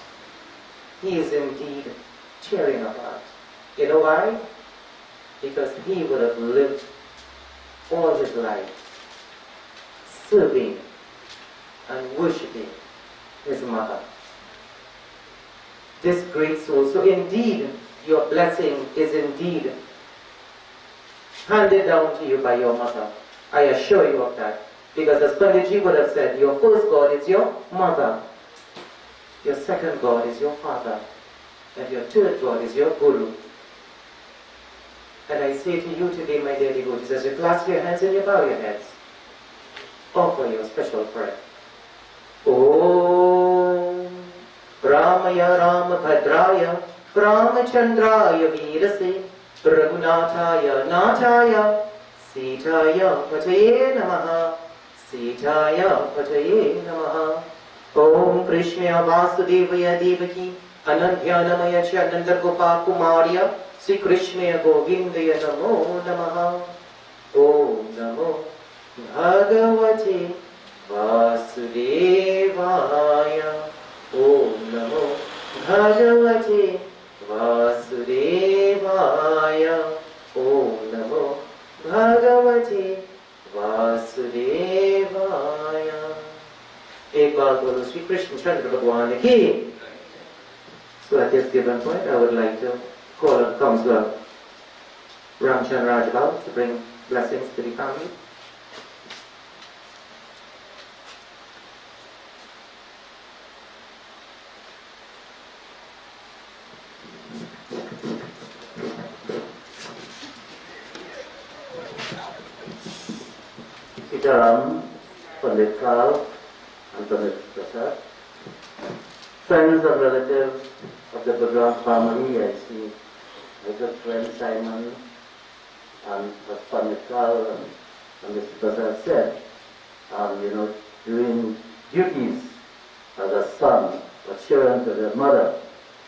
he is indeed tearing apart. You know why? Because he would have lived all his life serving and worshipping his mother, this great soul. So indeed, your blessing is indeed handed down to you by your mother. I assure you of that. Because as Panditji would have said, your first God is your mother, your second God is your father, and your third God is your Guru. And I say to you today, my dear devotees, as you clasp your hands and you bow your heads, offer your special prayer. Om Ramaya Ramabhadraya Ramachandraya Virase Raghunathaya Nathaya Sitaya Pataye Namaha Sitaya Pataye Namaha Om Krishna Vasudevaya Devaki Anandhyanamaya Chanandar Gopa Kumarya Sri Krishna Govindaya Namo Namaha Om Namo Bhagavate Vasudevaya Om Namo Bhagavate Vasudevaya Om Namo Bhagavate Vasudevaya. Ek baar bolo Sri Krishna Chandra Bhagwan ki. So at this given point, I would like to call on Councillor Ramchandra Rajbal to bring blessings to the family. Boodram, Pandit Kal, and Pandit Prasad. Friends and relatives of the Boodram family, I see my good friend Simon and as Pandit Kal and Mr. Prasad said, doing duties as a son or children to their mother,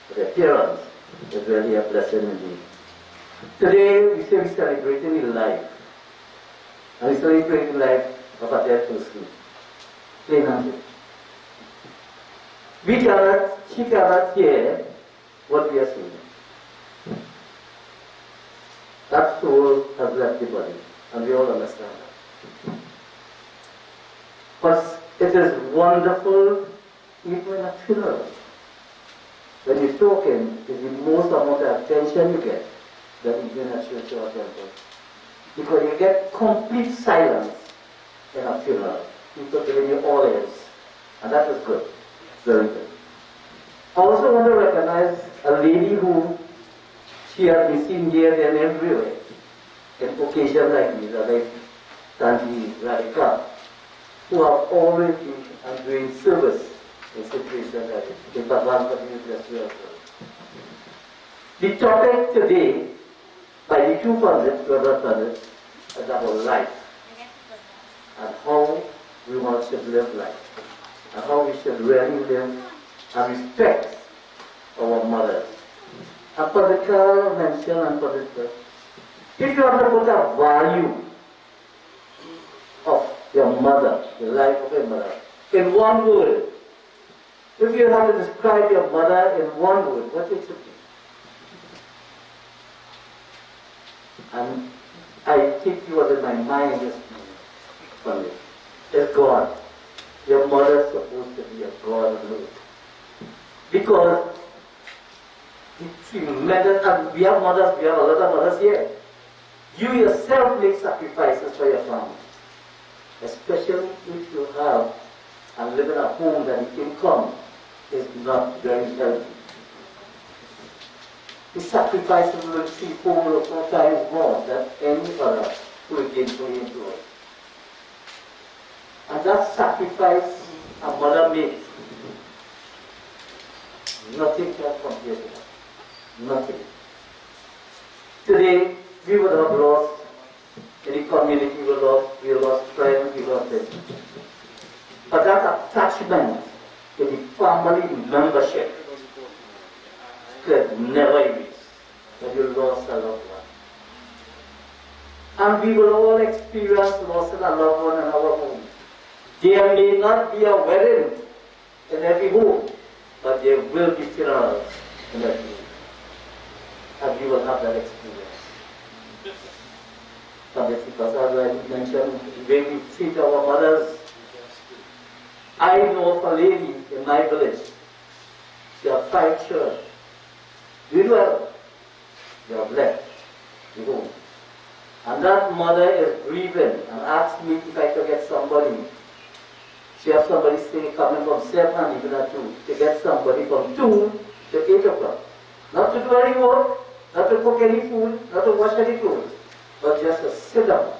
to their parents, is really a blessing indeed. Today we say we're celebrating life. And we celebrate life of a dead person. Plain and simple. She cannot hear what we are saying. That soul has left the body, and we all understand that. But it is wonderful, even in a funeral. When you're talking, it's the most amount of attention you get than even a church or a temple. Because you get complete silence in a funeral. People giving you all ears. And that is good. Very good. I also want to recognize a lady who she has been seen here, there, and everywhere in occasions like these, like Tanti Radhika, who have always been and doing service in situations like this. In Bhagwan continue to bless you as well. The topic today by the two Pandits, Brother Pandits, is about life and how we should live life and how we should really live and respect our mothers. And Pandit mentioned and Pandit, if you want to put a value of your mother, the life of your mother, in one word, if you have to describe your mother in one word, what it should be? And I think it was in my mind this morning. It's God. Your mother is supposed to be a God of love. Because it's tremendous, and we have mothers, we have a lot of mothers here. You yourself make sacrifices for your family. Especially if you have and live in a home that the income is not very healthy. The sacrifices will be 3, 4 or 4 times more than any other who is gainfully employed. And that sacrifice a mother makes, nothing can compare to that. Nothing. Today, we would have lost in the community, we lost friends, we lost them. But that attachment to the family membership could never erase when you lost a loved one. And we will all experience loss of a loved one in our home. There may not be a wedding in every home, but there will be funerals in every home. And we will have that experience. But because as I mentioned, the way we treat our mothers, I know of a lady in my village. She has 5 children. Doing well. They have left the home. And that mother is grieving and asked me if I could get somebody. She has somebody staying coming from 7 and even at 2. To get somebody from 2 to 8 o'clock. Not to do any work, not to cook any food, not to wash any clothes, but just to sit down.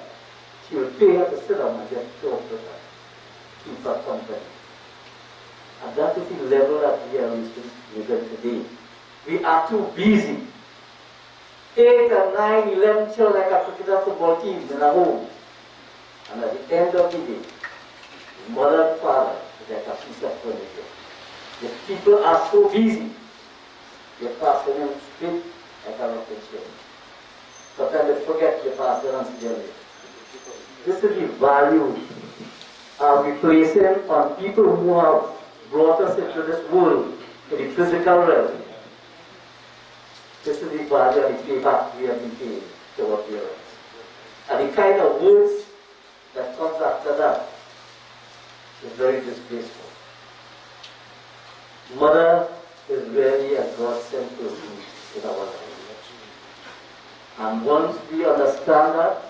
She will pay her to sit down and just talk with her. Keep her company. And that is the level that we are reaching even today. We are too busy. 8 and 9, 11 children like a cricket football team in a home. And at the end of the day, mother and father is like a piece of furniture. The people are so busy, they pass them straight like a rocket ship. Sometimes they forget they pass them on together. This is the value we placing on people who have brought us into this world, in the physical realm. This is the value and the payback we have been paying to our parents. And the kind of words that comes after that is very disgraceful. Mother is really a God-sent person in our life. And once we understand that,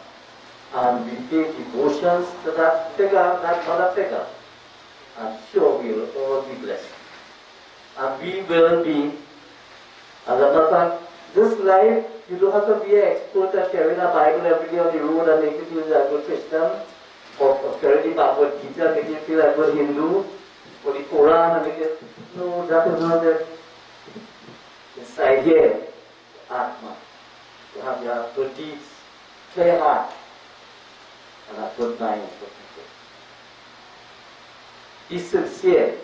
and we pay devotions to that figure, that mother figure, I'm sure we will all be blessed. And we will be, as a matter of fact, this life, you don't have to be an expert at carrying a Bible every day on the road and make you feel like a good Christian, or carrying the Bhagavad Gita and make you feel like a good Hindu, or the Quran and make it. No, that is not it. Inside here, Atma. To have your good deeds, clear heart, and a good mind for people. Be sincere.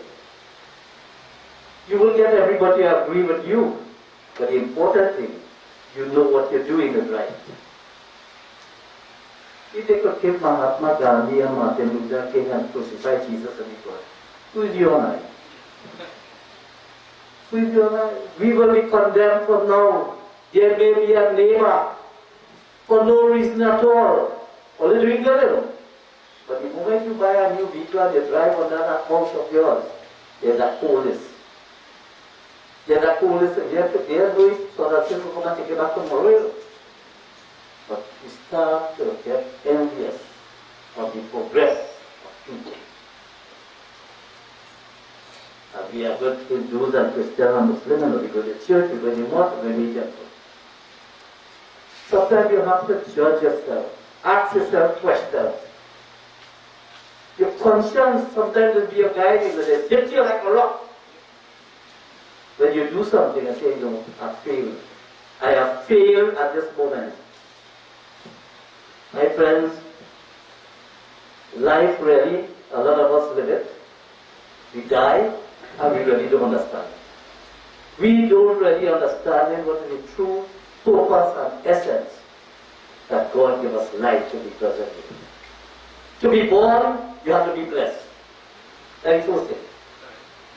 You will get everybody to agree with you, but the important thing, you know what you're doing is right. If they could kill Mahatma Gandhi and Martin Luther King and crucify Jesus and the cross, who is you and I? Who is you and I? We will be condemned for now. There may be a neighbor for no reason at all. Only doing good, you know. But the moment you buy a new vehicle and you drive on that house of yours, there's a coolness. There's a coolness, and they're doing so that things will come and take it back tomorrow. You know. But we start to get envious of the progress of people. And we are good Hindus and Christians and Muslims, and we go to church, we go to mosque, we meet them. Sometimes you have to judge yourself, ask yourself questions. Your conscience sometimes will be a guiding, but it hits you like a rock. When you do something and say, no, I failed. I have failed at this moment. My friends, life really, a lot of us live it. We die and we really don't understand it. We don't really understand what is the true purpose and essence that God gave us life to be present in. To be born, you have to be blessed. Very first thing.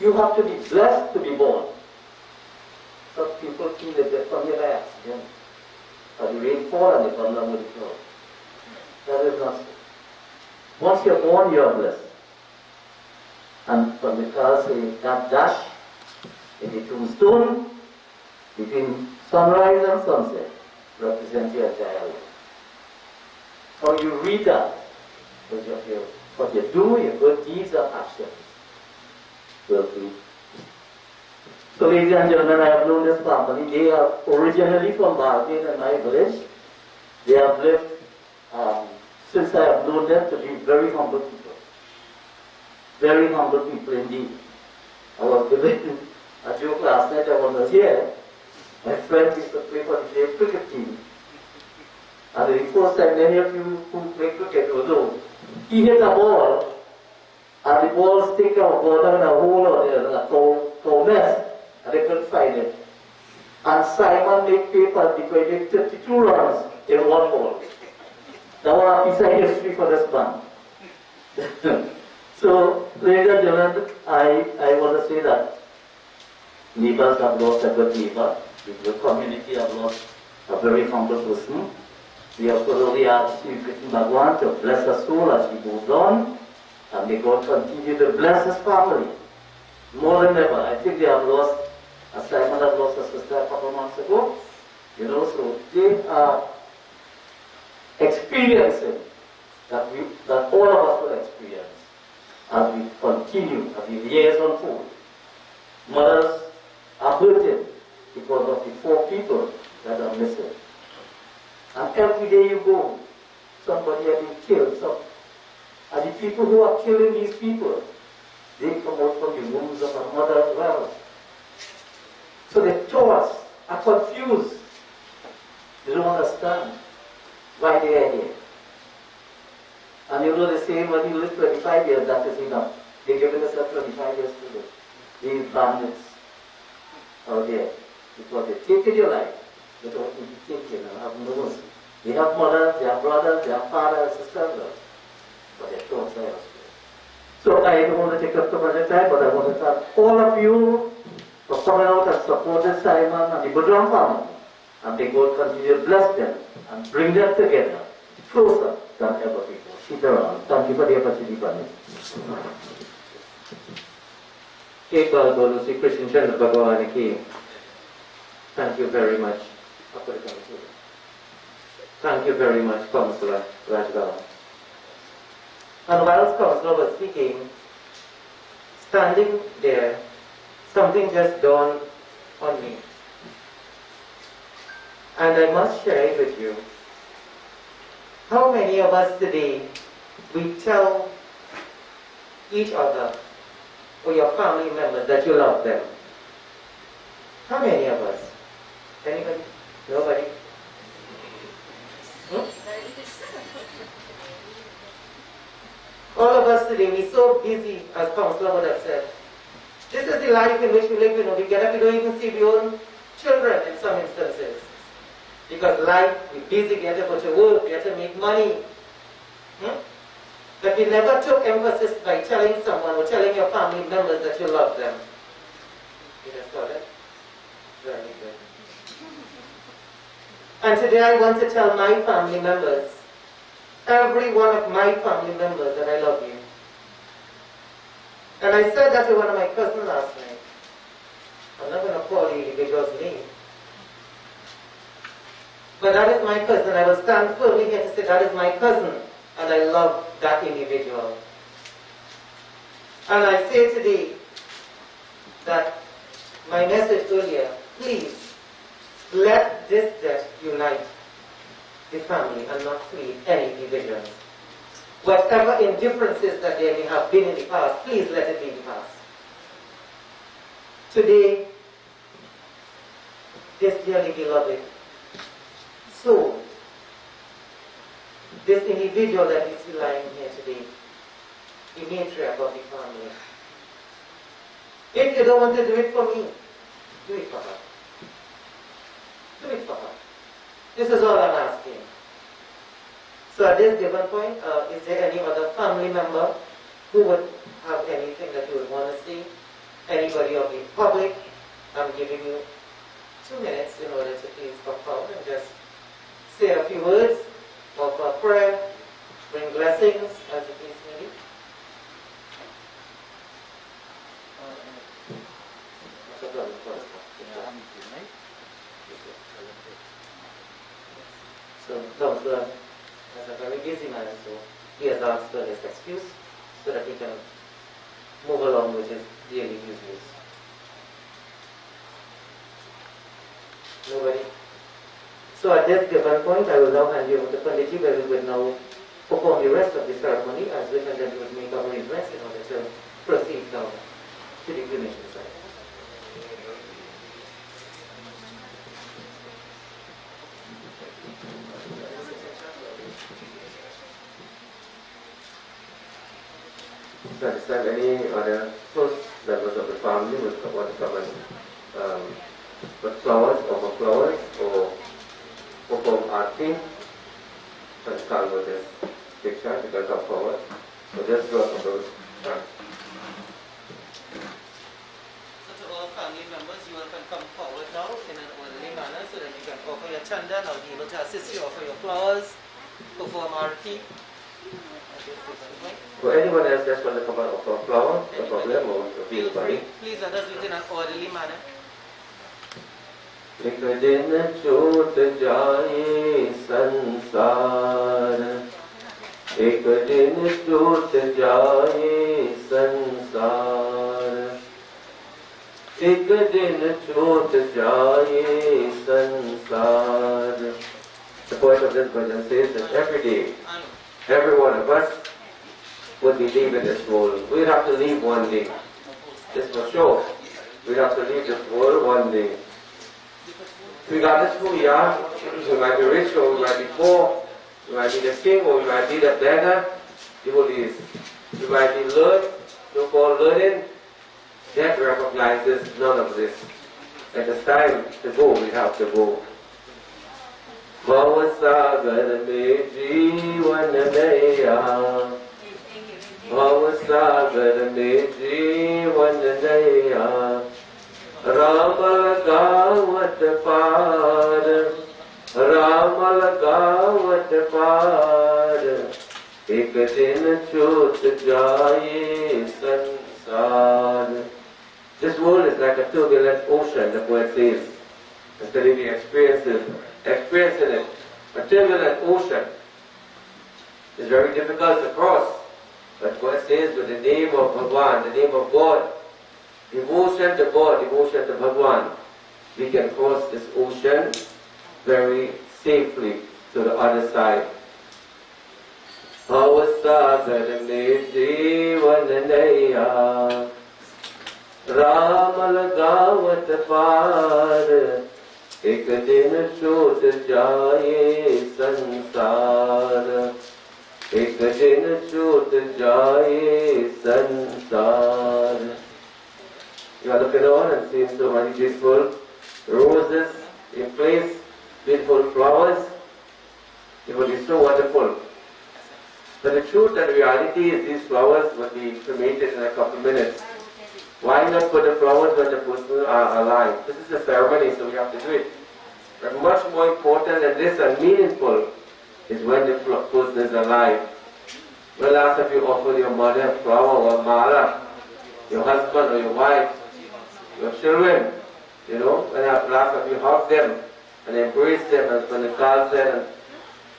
You have to be blessed to be born. Some people feel that they come here by accident. Or the rain fall and they come down with the floor. That is not so. Once you're born, you're blessed. And from the car say that dash in the tombstone between sunrise and sunset represents your entire life. How you read that was what you do, your good deeds and actions will do. So ladies and gentlemen, I have known this family. They are originally from Boodhanie in my village. They have lived, since I have known them, to be very humble people. Very humble people indeed. I was giving a joke last night, I was here. My friend used to play for the same cricket team. And the first time any of you who play cricket will know, he hit a ball, and the ball stick out water in a hole or a cow nest, and they couldn't find it. And Simon made paper because he did 32 runs in one ball. That was a piece of history for this man. So, ladies and gentlemen, I want to say that neighbors have lost a good neighbor. The community have lost a very humble person. We have thoroughly asked Sri Krishna Bhagwan to bless her soul as she moves on, and may God continue to bless his family more than ever. I think they have lost, as Simon had lost a sister a couple of months ago, so they are experiencing that all of us will experience as we continue, as the years unfold. Mothers are hurting because of the 4 people that are missing. And every day you go, somebody has been killed. And the people who are killing these people, they come out from the wombs of our mother as well. So the thoughts are confused. They don't understand why they are here. And they say when you live 25 years, that is enough. They're giving us 25 years to live. These bandits out there. Because they take your life without even thinking and have no mercy. They have mothers, they have brothers, they have fathers, sisters, but their thoughts are elsewhere. So I don't want to take up too much time, but I want to thank all of you for coming out and supporting Simon and the Boodram family. And may God continue to bless them and bring them together closer than ever before. Sit around. Thank you for the opportunity, Pani. Sri Krishna Bhagwan ki. Thank you very much. Thank you very much, Councillor Rajgaon. And whilst Councillor was speaking, standing there, something just dawned on me. And I must share it with you. How many of us today, we tell each other or your family members that you love them? How many of us? Anybody? Nobody? All of us today, we're so busy, as Councillor would have said. This is the life in which we live, we get up, we don't even see our own children in some instances. Because life, we're busy, we have to go to work, we have to make money. But we never took emphasis by telling someone or telling your family members that you love them. You just got it? Very good. And today I want to tell my family members, every one of my family members, that I love you. And I said that to one of my cousins last night. I'm not going to call the individual's name. But that is my cousin. I will stand firmly here to say that is my cousin. And I love that individual. And I say today that my message earlier, please, let this death unite the family and not create any divisions. Whatever indifferences that there may have been in the past, please let it be in the past. Today, this dearly beloved soul, this individual that is lying here today, the matriarch of the family. If you don't want to do it for me, do it for her. Do it for her. This is all I'm asking. So at this given point, is there any other family member who would have anything that you would want to say? Anybody of the public? I'm giving you 2 minutes in order to please come forward and just say a few words, offer a prayer, bring blessings as the case may be. So Counselor is a very busy man, so he has asked for his excuse so that he can move along with his daily duties. Nobody? So at this given point, I will now hand you over to Panditji, where we will now perform the rest of the ceremony, as which and then we will make our arrangements in order to proceed now to the cremation site. So is there any other close members of the family would want to come and put flowers, offer flowers, or perform arti? And start with this picture, you can come forward. So just go approach. So to all family members, you all can come forward now in an orderly manner so that you can offer your chandan or be able to assist you offer your flowers, perform arti. For anyone else just want to come and offer a flower, no problem, or feel free. Please let us do it in an orderly manner. एक दिन छूट जाए संसार, एक दिन छूट जाए संसार, एक दिन छूट जाए संसार. The poet of this version says that every day, every one of us would be leaving this world. We'd have to leave one day. This for sure. We'd have to leave this world one day. Regardless who we are, we might be rich or we might be poor, we might be the king or we might be the beggar, devotees. We might be learned, so-called learning. Death recognizes none of this. At it's time to go, we have to go. Bhavasagar me jeevan naya, Bhavasagar me jeevan naya, Ramal gawat paar, Ramal gawat paar, ek din chut jaye sansar. This world is like a turbulent ocean, the poet says. Instead of experiencing it, a turbulent ocean is very difficult to cross. But the poet says with the name of Bhagwan, the name of God, devotion to God, devotion to Bhagwan, we can cross this ocean very safely to the other side. Bhavasagar me jeevan naya, Ramal gawat paar, ek din chut jaye sansar, ek din chut jaye sansar. You are looking on and seeing so many beautiful roses in place, beautiful flowers. It would be so wonderful. But the truth and reality is these flowers will be cremated in a couple of minutes. Why not put the flowers when the person are alive? This is a ceremony, so we have to do it. But much more important than this and meaningful is when the person is alive. When last have you offered your mother a flower or a mala, your husband or your wife, your children, you know, when last have you hugged them and embraced them, and when the child said,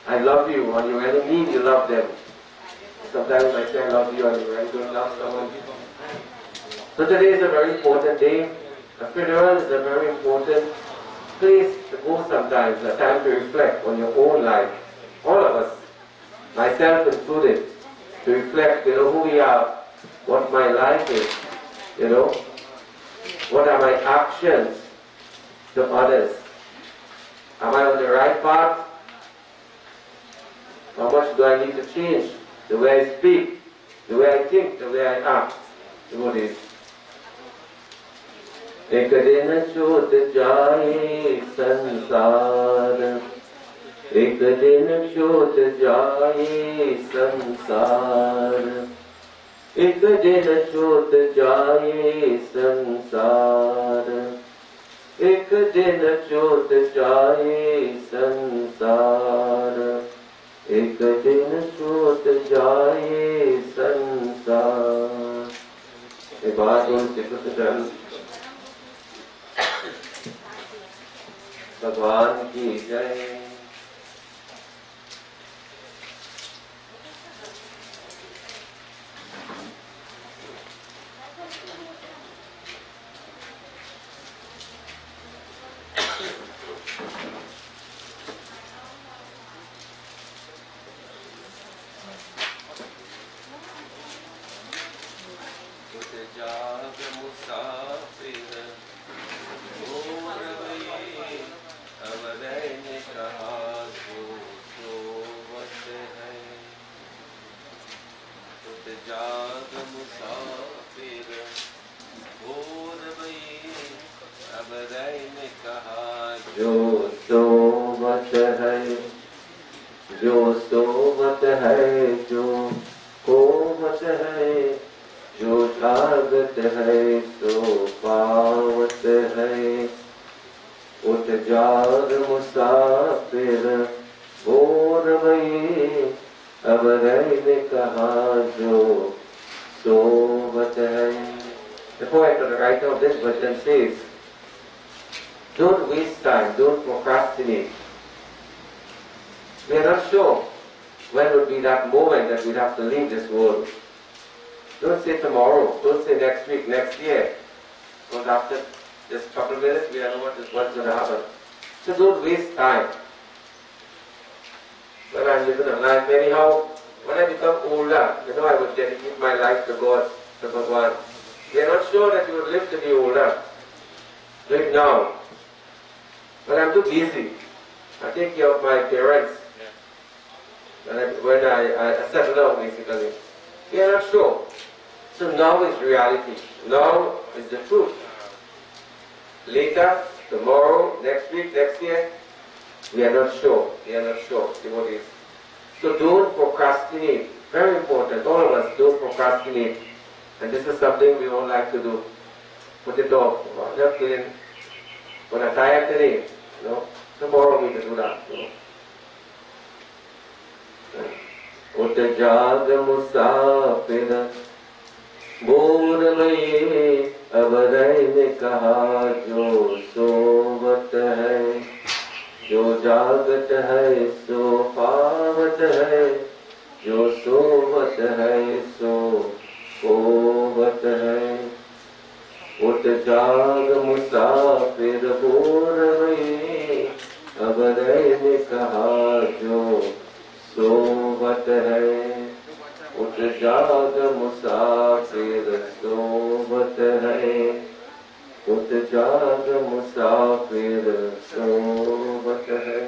I love you, and you really mean you love them. Sometimes I say I love you and you really don't love someone. So today is a very important day. A funeral is a very important place to go sometimes, a time to reflect on your own life. All of us, myself included, to reflect, you know, who we are, what my life is, you know, what are my actions to others. Am I on the right path? How much do I need to change? The way I speak, the way I think, the way I act. Devotees. एक दिन छूट जाए संसार, एक दिन छूट जाए संसार, एक दिन छूट जाए संसार, एक दिन छूट जाए संसार, एक दिन छूट जाए संसार। ये बात उनसे भगवान की जय। जाग मुसाफिर भोर गए, अब रहने कहा जो सोवत है। खुद जाग मुसाफिर भोर गए, अब रहने कहा जो सोवत है। जो सोवत है, जो कोवत है, जो जागत है सो पावत है। उठ जाग मुसाफिर भोर गए, अब रहने कहा जो सोवत है। The poet or the writer of this version says, don't waste time, don't procrastinate. We are not sure when would be that moment that we'd have to leave this world. Don't say tomorrow, don't say next week, next year. Because after just a couple of minutes, we don't know what's going to happen. So don't waste time. When I'm living a life, anyhow, when I become older, I would dedicate my life to God, to Bhagwan. We are not sure that we would live to be older. Right now. But I'm too busy. I take care of my parents. When I settle down, basically. We are not sure. So now is reality. Now is the truth. Later, tomorrow, next week, next year, we are not sure. We are not sure. Devotees. So don't procrastinate. Very important. All of us don't procrastinate. And this is something we all like to do. Put it off. Just doing. When I'm tired today, tomorrow we can do that. उठ जाग मुसाफिर भोर गए, अब रहने कहा जो सोवत है। जो जागत है सो पावत है, जो सोवत है सो सोवत है। उठ जाग मुसाफिर भोर गए, अब रहने कहा जो सोवत है। उठ जाग मुसाफिर सोवत है। उठ जाग मुसाफिर सोवत है।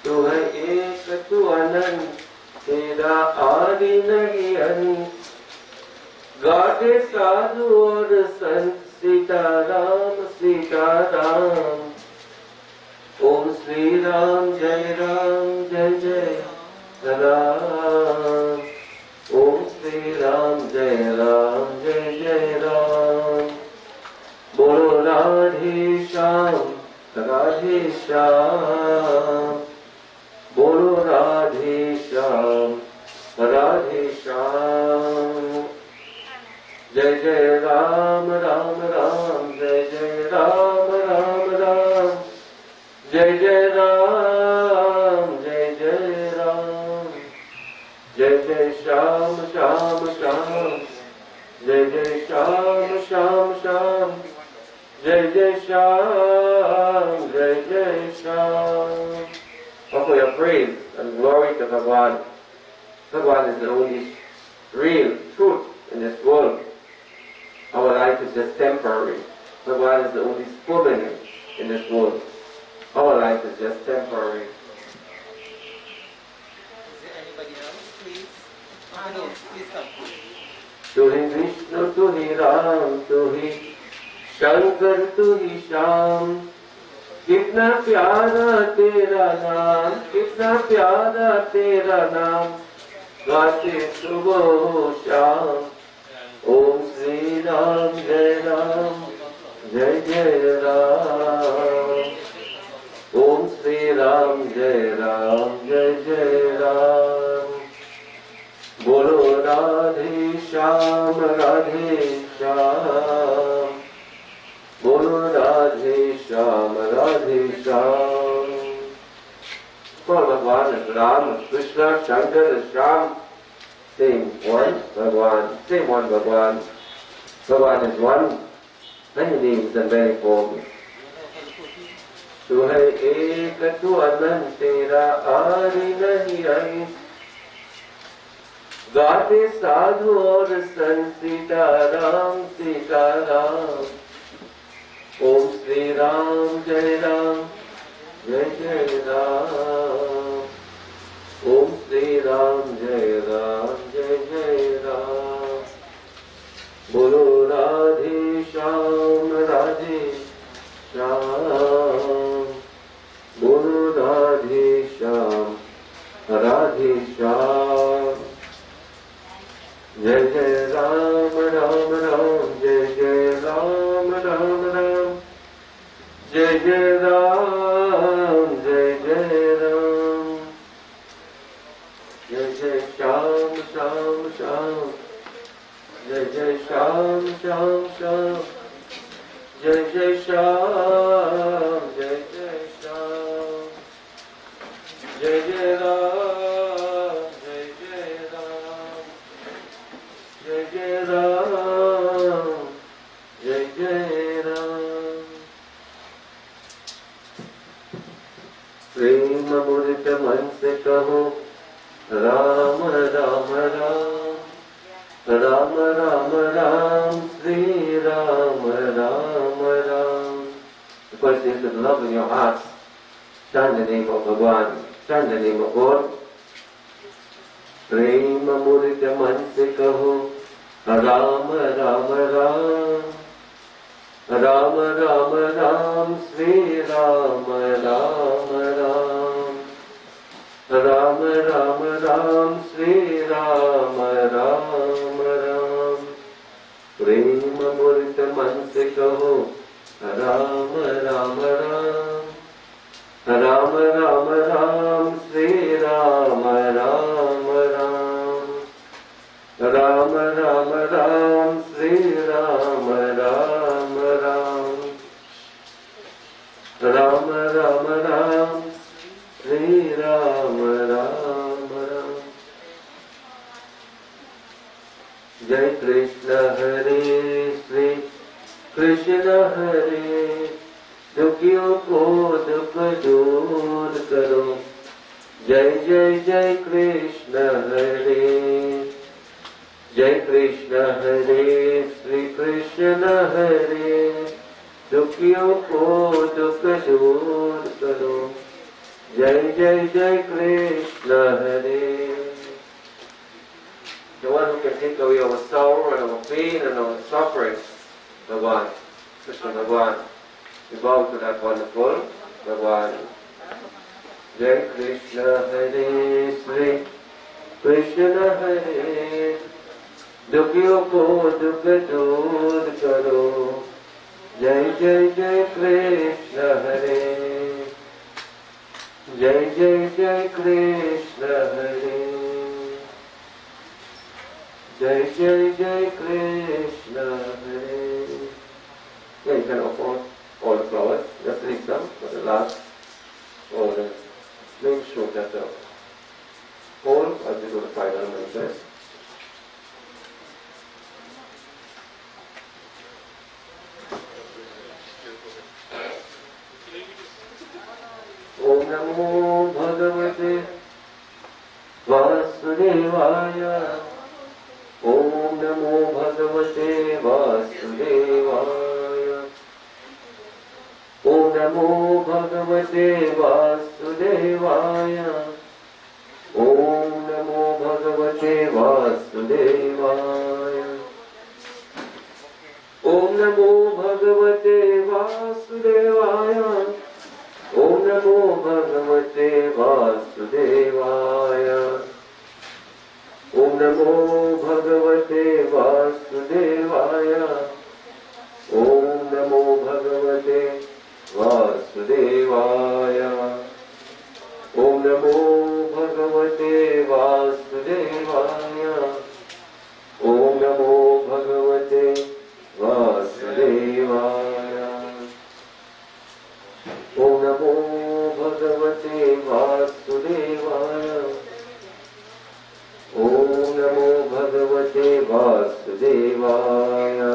तू है एक तू अनंत, तेरा आदि नहीं अंत। गाते साधु और संत सीताराम सीताराम। ओम श्री राम जय जय राम। ओम श्री राम जय जय राम। बोलो राधे श्याम राधे श्याम। बोलो राधे श्याम राधे श्याम। जय जय राम राम राम, जय जय राम राम राम। जय जय राम जय जय राम। जय जय श्याम श्याम श्याम। जय जय श्याम श्याम श्याम। जय जय श्याम जय जय Shyam. Offer your praise and glory to Bhagwan. Bhagwan is the only real truth in this world. Our life is just temporary. Bhagwan is the only permanent in this world. Our life is just temporary. Is there anybody else, please? No, please come. Tu hi Vishnu, tu hi Ram, tu hi Shankar, tu hi Shyam. कितना प्यारा तेरा नाम, कितना प्यारा तेरा नाम, गाते सुबह शाम। ओम श्री राम जय जय राम। ओम श्री राम जय जय राम। बोलो राधे श्याम राधे श्याम। बोलो Radhe Shyam Radhe Shyam. For Bhagwan is Ram, Krishna, Shankar is Shyam. Same one Bhagwan, same one Bhagwan. Bhagwan is one, many names and many forms. Tu hai ek, tu anant, tera aari nahi ahi. गाते साधु और संत सीताराम सीताराम। ओम श्री राम जय जय राम। ओम श्री राम जय जय राम। बोलो राधे श्याम राधे श्याम। बोलो राधे श्याम राधे श्याम। जय जय राम राम राम जय राम राम राम। जय जय राम जय राम। जय जय श्याम श्याम श्याम। जय जय श्याम श्याम श्याम। जय जय श्याम जय श्याम। जय जय राम जय राम। जय जय राम जय राम। प्रेम मुदित मन से कहो Ram Ram Ram. Ram Ram Ram Shri Ram Ram Ram. The question is, with love in your hearts, chant the name of Bhagwan, chant the name of God. प्रेम मुदित मन से कहो राम राम राम। राम राम राम श्री राम राम राम। राम राम राम श्री राम राम राम। प्रेम मुदित मन से कहो राम राम राम। राम राम राम श्री राम राम राम। राम राम राम श्री राम राम राम। राम राम राम श्री राम राम राम। जय कृष्ण हरे श्री कृष्ण हरे। दुखियों को दुख दूर करो। जय जय जय कृष्ण हरे। जय कृष्ण हरे श्री कृष्ण हरे। दुखियों को दुख दूर करो। जय जय जय कृष्ण हरे। The one who can take away our sorrow and our pain and our suffering, Bhagwan, Krishna Bhagwan. We bow to that wonderful Bhagwan. Jai Krishna Hare Shri Krishna Hare. दुखियों को दुख दूर करो। जय जय जय कृष्ण हरे। जय जय जय कृष्ण हरे। जय जय जय कृष्ण हरे। Yeah, you can offer all the flowers, just leave some for the last, or the main show that the whole as we do the final message. Om Namo Bhagavate Vasudevaya. Om Namo Bhagavate Vasudevaya. Om Namo Bhagavate Vasudevaya. Om Namo Bhagavate Vasudevaya. Om Namo Bhagavate Vasudevaya. Om Namo Bhagavate Vasudevaya. Om Namo Bhagavate Vasudevaya. Om Namo Bhagavate Vasudevaya. Bhagavate Vasudevaya.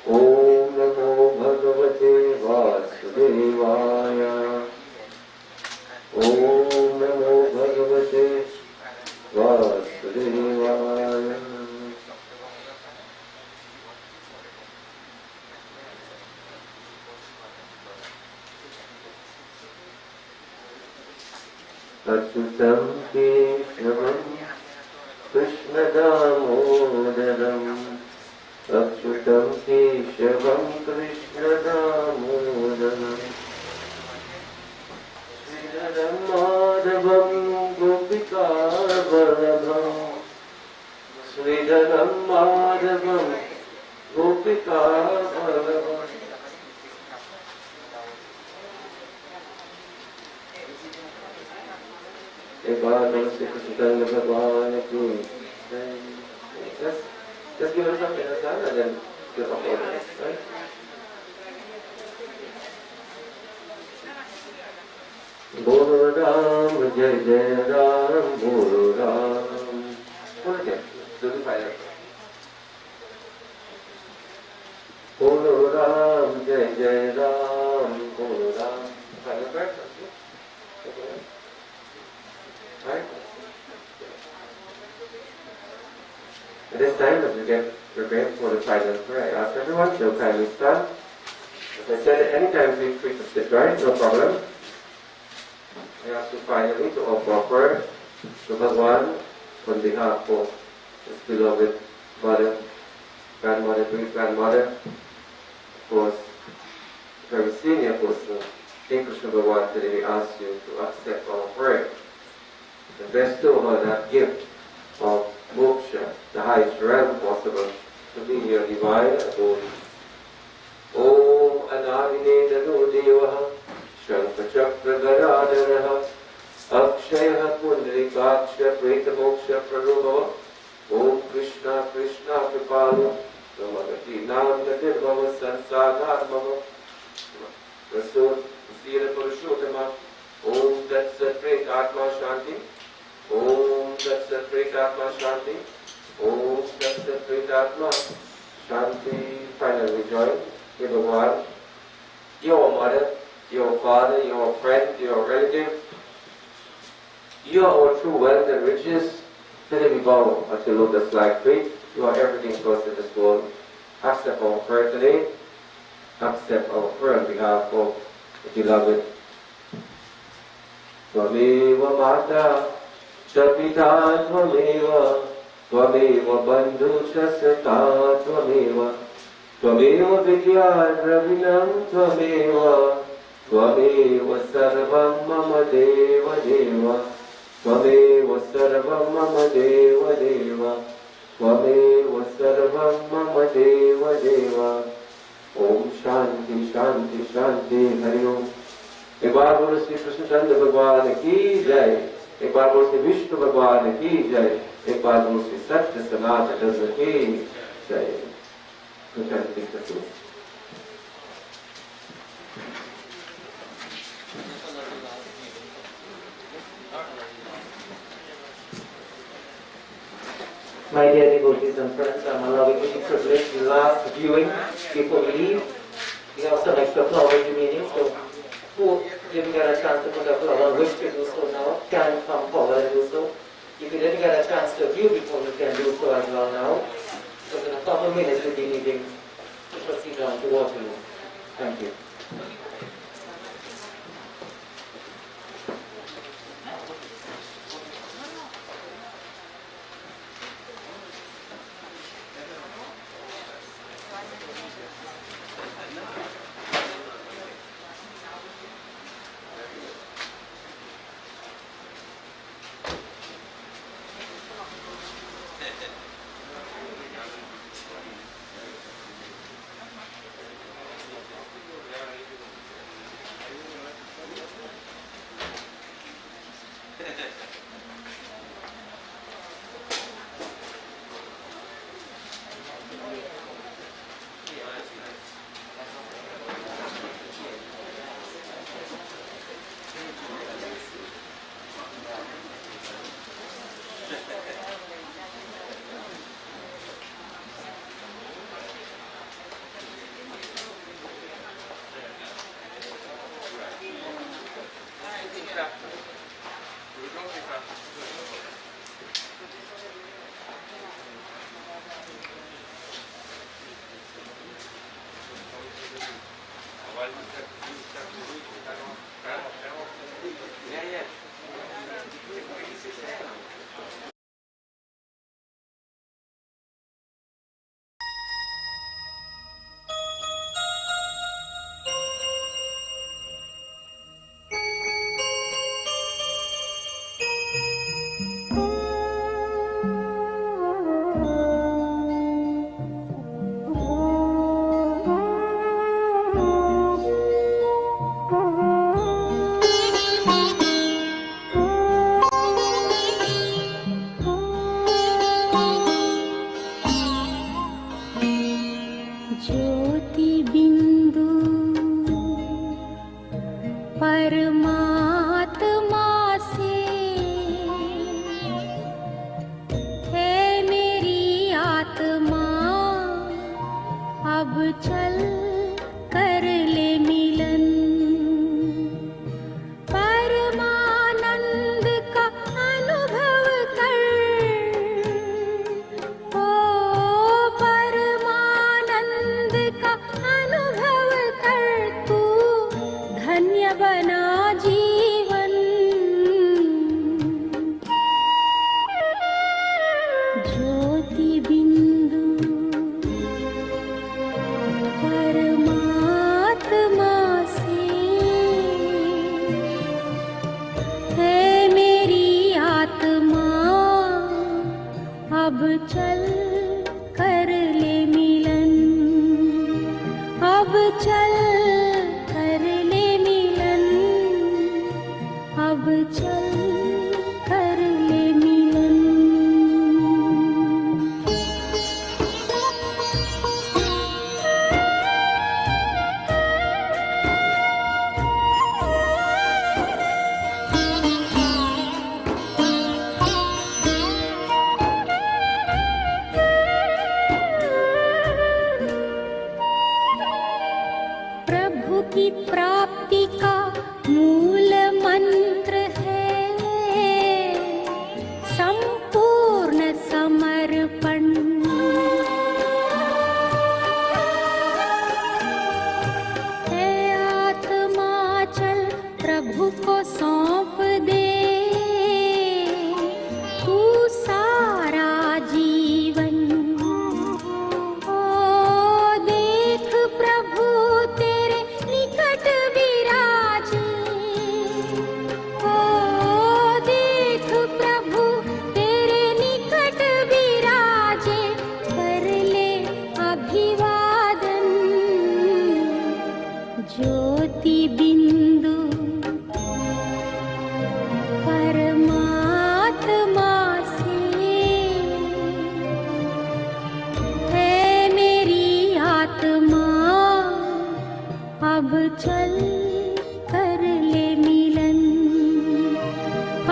Om Namo Bhagavate Vasudevaya. Om Namo Bhagavate Vasudevaya. Achyutam Keshavam Krishna Damodaram. Achyutam Keshavam Krishna Damodaram. Sridharam Madhavam Gopika Vallabham. Sridharam Madhavam Gopika Vallabham. एक बार नमस्ते कृष्ण भगवान की just give us something else and then give up all this, right? Boodram, Jai Jai Ram, Boodram. What again? Do the final. Boodram, Jai Jai Ram, Boodram. Final verse, okay? Right? At this time, as we get prepared for the final prayer, I ask everyone to kindly stand. As I said, at any time, feel free to sit, right? No problem. I ask you finally to offer a prayer to Bhagwan on behalf of his beloved mother, grandmother, great-grandmother, of course, very senior person, King Krishna Bhagwan. Today we ask you to accept our prayer and bestow her that gift of moksha, the highest realm possible, to be your divine abode. Om Anadine Dano Devaha Shankachakra Garadaraha Akshaya Pundrikaksha Preta Moksha Prarubhava Om Krishna Krishna Kripalu Namagati Nanda Dirbhava Sansanatmava Rasul Sira Purushottama Om Tatsat Preta Atma Shanti Om Tatsat Pretatma Shanti. Om Tatsat Pretatma Shanti. Finally join. Dear Bhagwan, your mother, your father, your friend, your relative, you are our true wealth and riches. Today we bow at your lotus-like feet. You are everything to us in this world. Accept our prayer today. Accept our prayer on behalf of the beloved Swameva Mata Shapita Twameva, Twameva Bandhu Shasata Twameva, Twameva Vidya Dravinam Twameva, Twameva Sarvam Mama Deva Deva, Twameva Sarvam Mama Deva Deva, Twameva Sarvam Mama Deva Deva. Om Shanti Shanti Shanti Hari Om. एक बार बोलो श्री कृष्णचंद्र भगवान की जय. एक बार बोल श्री विष्णु भगवान की जय. एक बार बोल श्री सत्य सनातन धर्म की जय. My dear devotees and friends, I'm allowing you the privilege, the last viewing before we leave. We have some extra flowers remaining, so who didn't get a chance to put a flower wish to do so now can come forward and do so. If you didn't get a chance to view before, you can do so as well now. So in a couple of minutes we'll be needing to proceed on to Waterloo. Thank you. संपूर्ण समर्पण। हे आत्मा चल प्रभु को सौंप दे, तू सारा जीवन। ओ देख प्रभु तेरे निकट विराजे, ओ देख प्रभु तेरे निकट विराजे, कर ले अभिवादन। ज्योति बिंदु परमात्मा से, है मेरी आत्मा अब चल कर ले मिलन,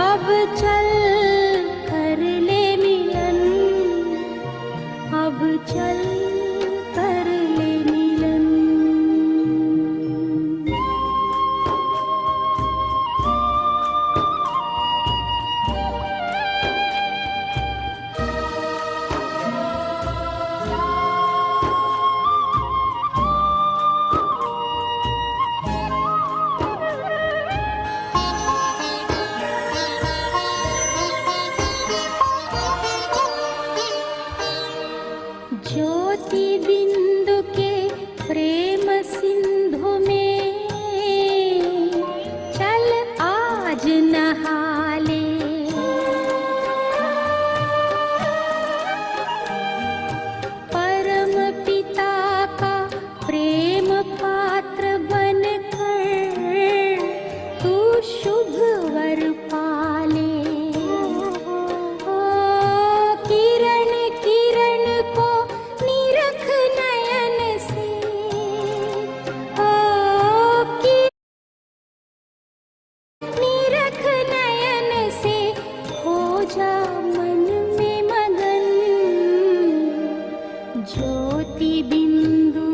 अब चल कर ले मिलन, अब चल कर ले मिलन। ज्योति बिंदु के प्रेम सिंधु में चल आज नहा ले। परम पिता का प्रेम पात्र बनकर तू शुभ वर पाले। ओ किरण किरण को निरख नयन से, ओ निरख नयन से, हो जा मन में मगन। ज्योति बिंदु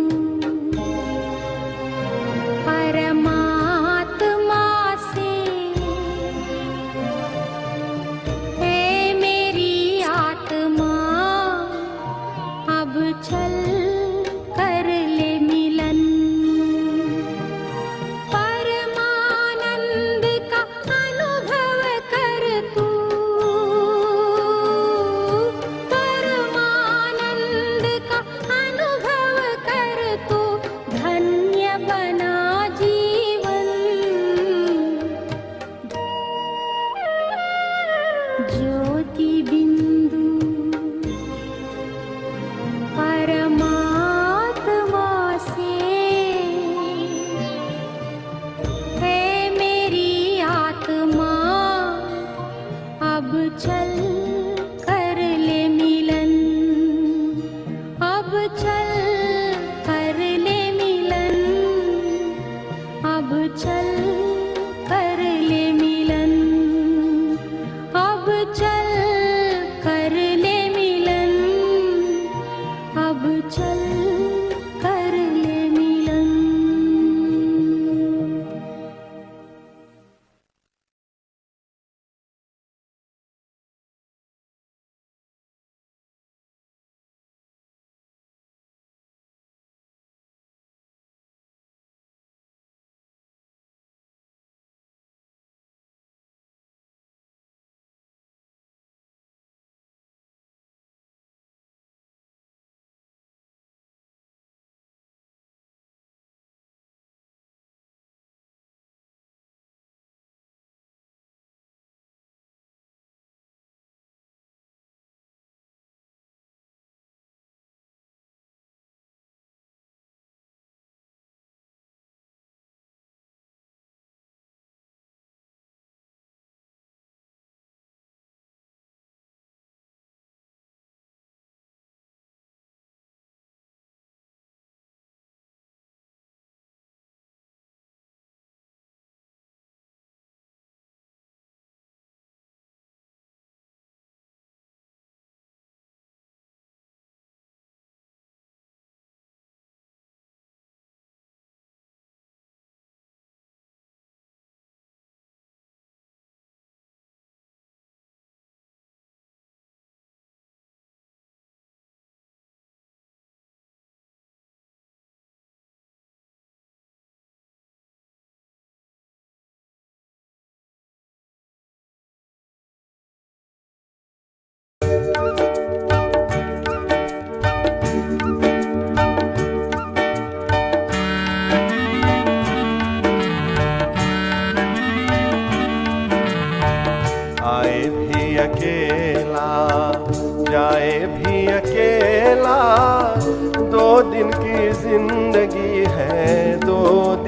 परमात्मा से, है मेरी आत्मा अब चल कर ले मिलन। परमानंद का अनुभव कर तू, परमानंद का अनुभव कर तू, धन्य बना जीवन। ज्योति बिंदु परमात्मा से, है मेरी आत्मा अब चल कर ले मिलन, अब चल कर ले मिलन, अब चल कर ले मिलन, अब चल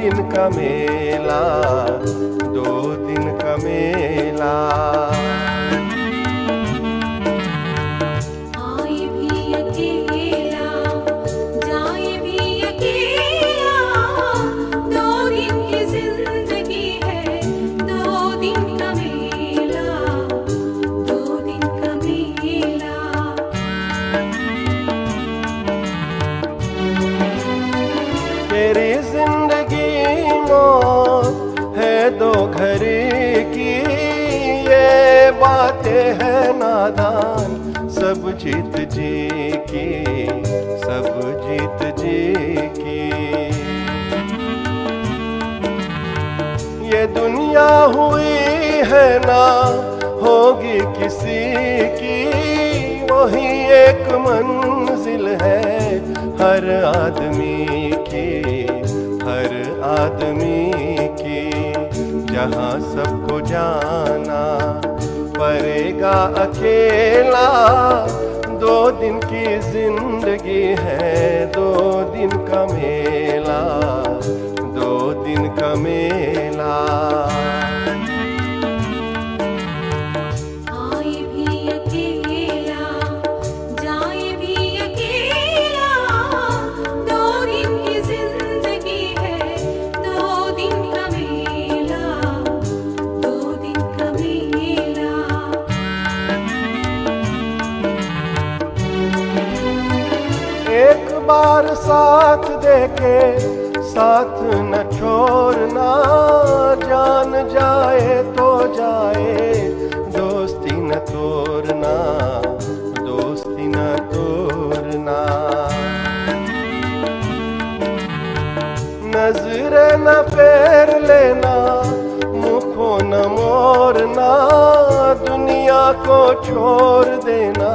दिन का मेला, 2 दिन का मेला। आए भी अकेला, जाए भी अकेला, 2 दिन की जिंदगी है, 2 दिन का मेला, 2 दिन का मेला। तेरी जिंदगी मौत है 2 घड़ी की, ये बातें है नादान सब जीत जी की, सब जीत जी की। ये दुनिया हुई है ना होगी किसी की, वही एक मंजिल है हर आदमी की, हर आदमी की। जहाँ सबको जाना पड़ेगा अकेला, 2 दिन की जिंदगी है, 2 दिन का मेला, 2 दिन का मेला। आए भी अकेला, जाए भी अकेला, 2 दिन की जिंदगी है, 2 दिन का मेला, 2 दिन का मेला। एक बार साथ देके साथ न छोड़ना, जान जाए तो जाए, दोस्ती न तोड़ना, दोस्ती न तोड़ना। नजर न फेर लेना, मुखो न मोड़ना, दुनिया को छोड़ देना,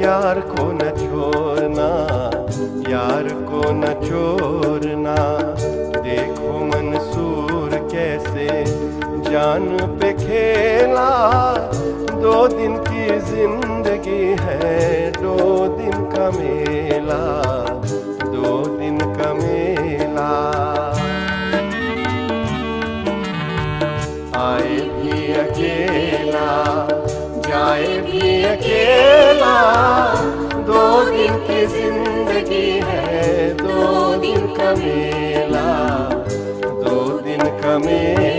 यार को न छोड़ना, यार को न छोड़ना। देखो मंसूर कैसे जान पे खेला, 2 दिन की जिंदगी है, 2 दिन का मेला, 2 दिन का मेला। आए भी अकेला, जाए भी अकेला, 2 दिन की जिंदगी है, 2 दिन का मेला, 2 दिन का मेला।